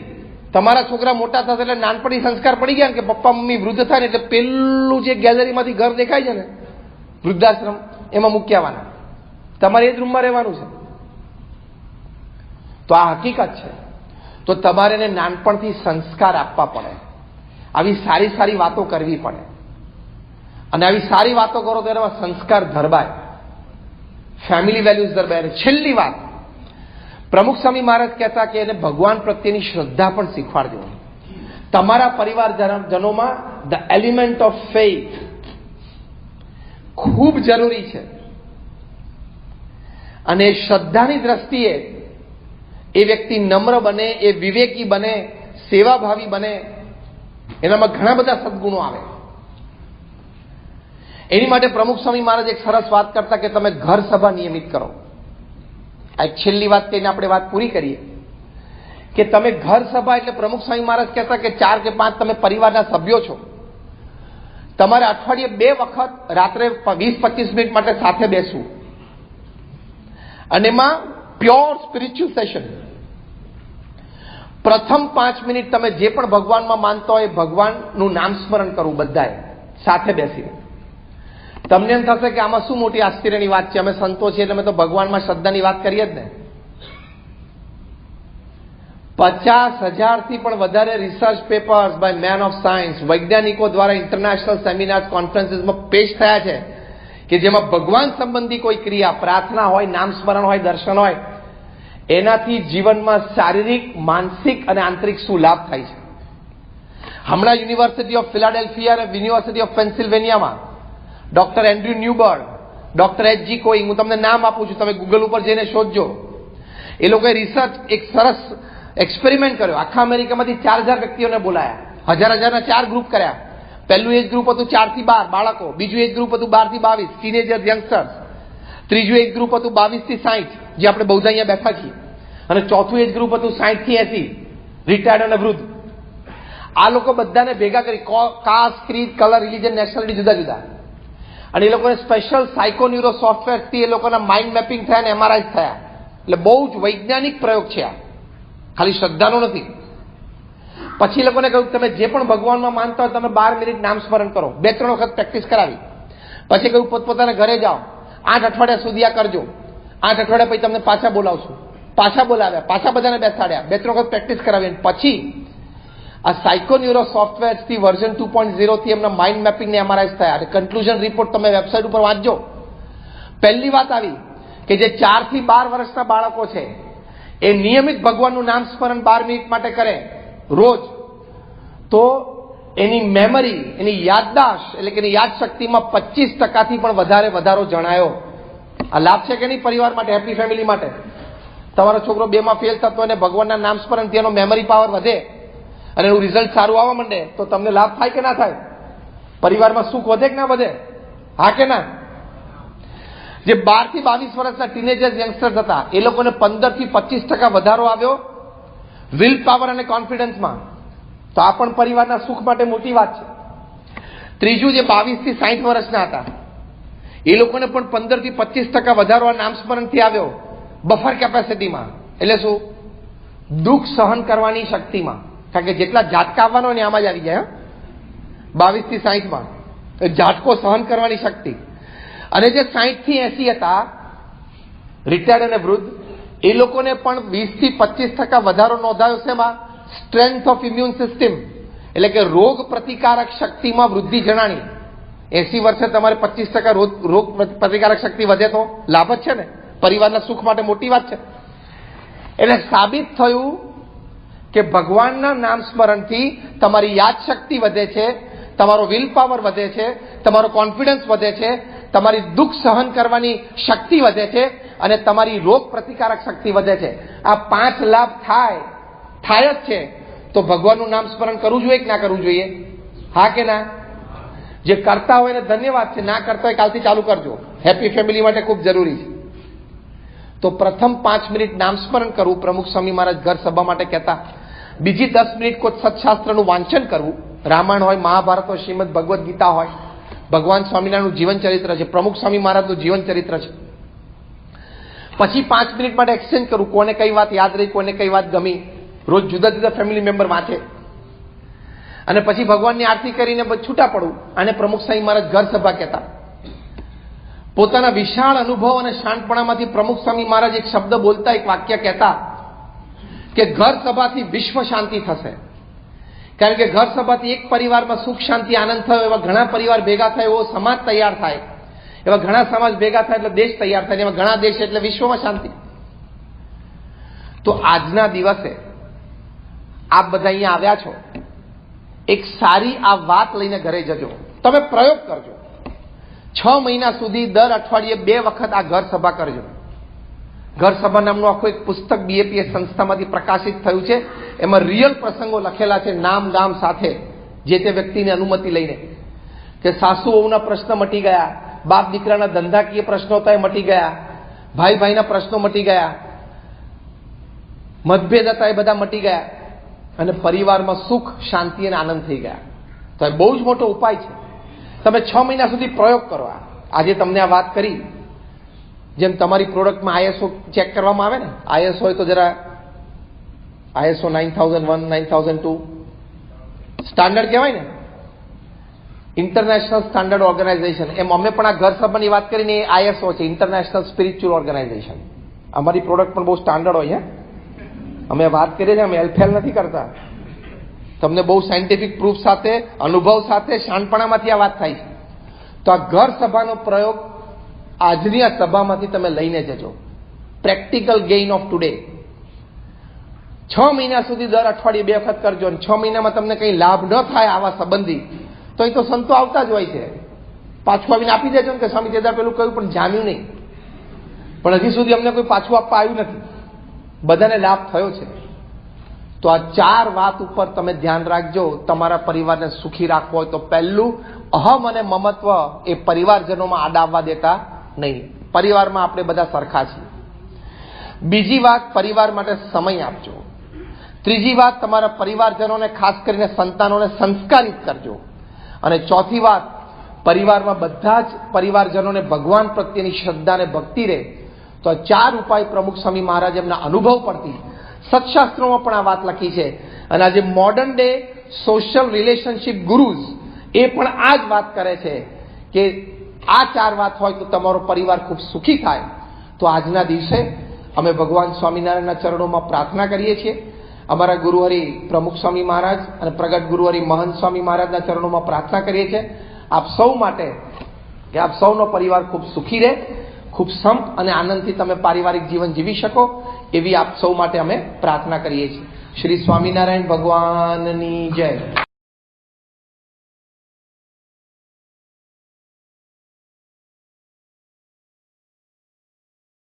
તમારા છોકરા મોટા થશે એટલે નાનપણી સંસ્કાર પડી ગયા ને કે પપ્પા મમ્મી વૃદ્ધ થાય ને એટલે પેલું જે ગેલેરીમાંથી ઘર દેખાય છે ને વૃદ્ધાશ્રમ, એમાં મૂકી આવવાના. તમારે એ જ રૂમમાં રહેવાનું છે. તો આ હકીકત છે. તો તમારે એને નાનપણથી સંસ્કાર આપવા પડે, આવી સારી સારી વાતો કરવી પડે. અને આવી સારી વાતો કરો તો એમાં સંસ્કાર ધરબાય, ફેમિલી વેલ્યુઝ ધરબાય. છેલ્લી વાત, પ્રમુખ સ્વામી મહારાજ કહેતા કે એને ભગવાન પ્રત્યેની શ્રદ્ધા પણ શીખવાડજો. તમારા પરિવારજનોમાં ધ એલિમેન્ટ ઓફ ફેઇથ ખૂબ જરૂરી છે. અને શ્રદ્ધાની દ્રષ્ટિએ એ વ્યક્તિ નમ્ર બને, એ વિવેકી બને, સેવાભાવી બને, એનામાં ઘણા બધા સદગુણો આવે. એની માટે પ્રમુખ સ્વામી મહારાજ એક સરસ વાત કરતા કે તમે ઘર સભા નિયમિત કરો. આ એક છેલ્લી વાત કહીને આપણે વાત પૂરી કરીએ કે તમે ઘર સભા એટલે પ્રમુખ સ્વામી મહારાજ કહેતા કે 4 કે 5 તમે પરિવારના સભ્યો છો, તમારે અઠવાડિયે 2 વખત રાત્રે 20-25 મિનિટ માટે સાથે બેસવું. અને એમાં પ્યોર સ્પિરિચ્યુઅલ સેશન. પ્રથમ 5 મિનિટ તમે જે પણ ભગવાનમાં માનતા હોય ભગવાનનું નામ સ્મરણ કરવું બધાએ સાથે બેસીને. તમને એમ થશે કે આમાં શું મોટી આશ્ચર્યની વાત છે, અમે સંતો છીએ એટલે અમે તો ભગવાનમાં શ્રદ્ધાની વાત કરીએ જ ને. 50,000થી પણ વધારે research papers by men of science, વૈજ્ઞાનિકો દ્વારા ઇન્ટરનેશનલ સેમિનાર કોન્ફરન્સીસમાં પેશ થયા છે કે જેમાં ભગવાન સંબંધી કોઈ ક્રિયા, પ્રાર્થના હોય, નામ સ્મરણ હોય, દર્શન હોય, એનાથી જીવનમાં શારીરિક, માનસિક અને આંતરિક શું લાભ થાય છે. હમણાં યુનિવર્સિટી ઓફ ફિલાડેલ્ફિયા અને યુનિવર્સિટી ઓફ પેન્સિલ્વેનિયામાં doctor Andrew Newberg, doctor H G. Koenig, હું તમને નામ આપું છું, તમે ગૂગલ ઉપર જઈને શોધજો. એ લોકોએ રિસર્ચ એક સરસ એક્સપેરિમેન્ટ કર્યો. આખા અમેરિકામાંથી 4,000 વ્યક્તિઓને બોલાયા, હજારના 4 ગ્રુપ કર્યા. પહેલું એજ ગ્રુપ હતું 4 થી 12 બાળકો, બીજું એજ ગ્રુપ હતું 12 થી 22 ટીનેજર્સ, યંગસ્ટર્સ, ત્રીજું એજ ગ્રુપ હતું 22 થી 60 જે આપણે બહુ અહીંયા બેઠા છીએ, અને ચોથું એજ ગ્રુપ હતું 60 થી 80 રિટાયર્ડ અને વૃદ્ધ. આ લોકો બધાને ભેગા કરી, caste, creed, colour, religion, nationality જુદા જુદા, અને એ લોકોને સ્પેશિયલ સાયકોન્યુરો સોફ્ટવેરથી એ લોકોના માઇન્ડ મેપિંગ થયા અને એમઆરઆઈ થયા. એટલે બહુ જ વૈજ્ઞાનિક પ્રયોગ છે આ, ખાલી શ્રદ્ધાનો નથી. પછી એ લોકોને કહ્યું તમે જે પણ ભગવાનમાં માનતા હોય તમે 12 મિનિટ નામ સ્મરણ કરો. 2-3 વખત પ્રેક્ટિસ કરાવી. પછી કહ્યું પોતપોતાના ઘરે જાઓ, 8 અઠવાડિયા સુધી આ કરજો. 8 અઠવાડિયા પછી તમને પાછા બોલાવશું. પાછા બોલાવ્યા, પાછા બધાને બેસાડ્યા, 2-3 વખત પ્રેક્ટિસ કરાવી. પછી આ સાયકોન્યુરો સોફ્ટવેરથી વર્ઝન 2.0 થી એમના માઇન્ડ મેપિંગને એમઆરઆઈ થયા. અને કન્ક્લુઝન રિપોર્ટ તમે વેબસાઇટ ઉપર વાંચજો. પહેલી વાત આવી કે જે 4 થી 12 વર્ષના બાળકો છે એ નિયમિત ભગવાનનું નામ સ્મરણ 12 મિનિટ માટે કરે રોજ, તો એની મેમરી, એની યાદદાસ્ત એટલે કે એની યાદ શક્તિમાં 25% પણ વધારો જણાયો. આ લાભ છે કે નહીં પરિવાર માટે, હેપી ફેમિલી માટે? તમારો છોકરો 2 માં ફેલ થતો અને ભગવાનના નામ સ્મરણથી એનો મેમરી પાવર વધે અને એનું રિઝલ્ટ સારું આવવા માંડે, તો તમને લાભ થાય કે ના થાય? પરિવારમાં સુખ વધે કે ના વધે? હા કે ના? જે 12 થી 22 વર્ષના ટીનેજર્સ, યંગસ્ટર્સ હતા એ લોકોને 15 થી 25% વધારો આવ્યો વિલ પાવર અને કોન્ફિડન્સમાં. તો આ પણ પરિવારના સુખ માટે મોટી વાત છે. ત્રીજું, જે 22 થી 60 વર્ષના હતા એ લોકોને પણ 15 થી 25% વધારો આ નામ સ્મરણથી આવ્યો બફર કેપેસિટીમાં. એટલે શું? દુઃખ સહન કરવાની શક્તિમાં. કારણ કે જેટલા ઝાટકા આવવાનો ને આમાં જ આવી જાય. 22 થી 60માં ઝાટકો સહન કરવાની શક્તિ. અને જે 60 થી 80 હતા રિટાયર્ડ અને વૃદ્ધ, એ લોકોને પણ 20 થી 25% વધારો નોંધાયો છે. એમાં સ્ટ્રેન્થ ઓફ ઇમ્યુન સિસ્ટમ એટલે કે રોગ પ્રતિકારક શક્તિમાં વૃદ્ધિ જણાણી. 80 વર્ષે તમારે 25% રોગ પ્રતિકારક શક્તિ વધે તો લાભ જ છે ને, પરિવારના સુખ માટે મોટી વાત છે. એટલે સાબિત થયું કે ભગવાનના નામ સ્મરણથી તમારી યાદ શક્તિ વધે છે, તમારો વિલ પાવર વધે છે, તમારો કોન્ફિડન્સ વધે છે, તમારી દુઃખ સહન કરવાની શક્તિ વધે છે અને તમારી રોગ પ્રતિકારક શક્તિ વધે છે. આ 5 લાભ થાય જ છે. તો ભગવાનનું નામ સ્મરણ કરવું જોઈએ કે ના કરવું જોઈએ? હા કે ના? જે કરતા હોય એને ધન્યવાદ છે, ના કરતા હોય કાલથી ચાલુ કરજો. હેપી ફેમિલી માટે ખૂબ જરૂરી છે. તો પ્રથમ 5 મિનિટ નામ સ્મરણ કરવું, પ્રમુખ સ્વામી મહારાજ ઘર સભા માટે કહેતા. બીજી 10 મિનિટ કોઈ સત્શાસ્ત્રનું વાંચન કરવું, રામાયણ હોય, મહાભારત હોય, શ્રીમદ ભગવદ્ ગીતા હોય, ભગવાન સ્વામિનારાયણનું જીવન ચરિત્ર છે, પ્રમુખ સ્વામી મહારાજનું જીવન ચરિત્ર છે. પછી 5 મિનિટ માટે એક્સચેન્જ કરવું, કોને કઈ વાત યાદ રહી, કોને કઈ વાત ગમી. રોજ જુદા જુદા ફેમિલી મેમ્બર વાંચે અને પછી ભગવાનની આરતી કરીને છૂટા પડવું. આને પ્રમુખ સ્વામી મહારાજ ઘર સભા કહેતા. પોતાના વિશાળ અનુભવ અને શાંતપણામાંથી પ્રમુખ સ્વામી મહારાજ એક શબ્દ બોલતા, એક વાક્ય કહેતા કે ઘર સભાથી વિશ્વ શાંતિ થશે. કારણ કે ઘર સભાથી એક પરિવારમાં સુખ, શાંતિ, આનંદ થયો, એવા ઘણા પરિવાર ભેગા થાય, એવો સમાજ તૈયાર થાય, એવા ઘણા સમાજ ભેગા થાય એટલે દેશ તૈયાર થાય, એવા ઘણા દેશ એટલે વિશ્વમાં શાંતિ. તો આજના દિવસે આપ બધા અહીંયા આવ્યા છો, એક સારી આ વાત લઈને ઘરે જજો. તમે પ્રયોગ કરજો. 6 મહિના સુધી દર અઠવાડિયે 2 વખત આ ઘર સભા કરજો. ઘર સભા નામનું આખું એક પુસ્તક BAPS સંસ્થામાંથી પ્રકાશિત થયું છે. એમાં રિયલ પ્રસંગો લખેલા છે, નામ ગામ સાથે, જે તે વ્યક્તિની અનુમતિ લઈને. કે સાસુ વહુના પ્રશ્ન મટી ગયા, બાપ દીકરાના ધંધાકીય પ્રશ્નો હતા એ મટી ગયા, ભાઈ ભાઈના પ્રશ્નો મટી ગયા, મતભેદ હતા એ બધા મટી ગયા અને પરિવારમાં સુખ, શાંતિ અને આનંદ થઈ ગયા. તો એ બહુ જ મોટો ઉપાય છે. તમે 6 મહિના સુધી પ્રયોગ કરો. આજે તમને આ વાત કરી, જેમ તમારી પ્રોડક્ટમાં ISO ચેક કરવામાં આવે ને, ISO હોય તો જરા ISO 9001, 9002 સ્ટાન્ડર્ડ કહેવાય ને, ઇન્ટરનેશનલ સ્ટાન્ડર્ડ ઓર્ગેનાઇઝેશન. એમ અમે પણ આ ઘર સભાની વાત કરીને ISO છે, ઇન્ટરનેશનલ સ્પિરિચ્યુઅલ ઓર્ગેનાઇઝેશન. અમારી પ્રોડક્ટ પણ બહુ સ્ટાન્ડર્ડ હોય. અમે વાત કરીએ છીએ, અમે હેલ્ફેલ નથી કરતા. તમને બહુ સાયન્ટિફિક પ્રૂફ સાથે, અનુભવ સાથે, શાંતપણામાંથી આ વાત થાય છે. તો આ ઘર સભાનો પ્રયોગ આજની આ સભામાંથી તમે લઈને જજો. Practical gain of today. 6 મહિના સુધી દર અઠવાડિયે 2 વખત કરજો. અને 6 મહિનામાં તમને કંઈ લાભ ન થાય આવા સંબંધી, તો એ તો સંતો આવતા જ હોય છે. પાછું આવીને આપી દેજો ને કે સ્વામી તેદાર પેલું કહ્યું પણ જામ્યું નહીં. પણ હજી સુધી અમને કોઈ પાછું આપવા આવ્યું નથી, બધાને લાભ થયો છે. તો આ 4 વાત ઉપર તમે ધ્યાન રાખજો. તમારા પરિવારને સુખી રાખવો હોય તો પહેલું, અહમ અને મમત્વ એ પરિવારજનોમાં આડાવવા દેતા નહીં. પરિવારમાં આપણે બધા સરખા છીએ. બીજી વાત, પરિવાર માટે સમય આપજો. ત્રીજી વાત, તમારા પરિવારજનોને ખાસ કરીને સંતાનોને સંસ્કારિત કરજો. અને ચોથી વાત, પરિવારમાં બધા જ પરિવારજનોને ભગવાન પ્રત્યેની શ્રદ્ધા અને ભક્તિ રહે. તો આ 4 ઉપાય પ્રમુખ સ્વામી મહારાજ એમના અનુભવ પરથી, સત્શાસ્ત્રોમાં પણ આ વાત લખી છે. અને આજે modern day social relationship gurus એ પણ આ જ વાત કરે છે કે આ 4 વાત હોય તો તમારો પરિવાર ખૂબ સુખી થાય. તો આજના દિવસે અમે ભગવાન સ્વામિનારાયણના ચરણોમાં પ્રાર્થના કરીએ છીએ. અમારા ગુરુહરિ પ્રમુખ સ્વામી મહારાજ અને પ્રગટ ગુરુહરિ મહંત સ્વામી મહારાજના ચરણોમાં પ્રાર્થના કરીએ છીએ આપ સૌ માટે કે આપ સૌનો પરિવાર ખૂબ સુખી રહે, ખૂબ સંપ અને આનંદથી તમે પારિવારિક જીવન જીવી શકો, એવી આપ સૌ માટે અમે પ્રાર્થના કરીએ છીએ. શ્રી સ્વામિનારાયણ ભગવાનની જય.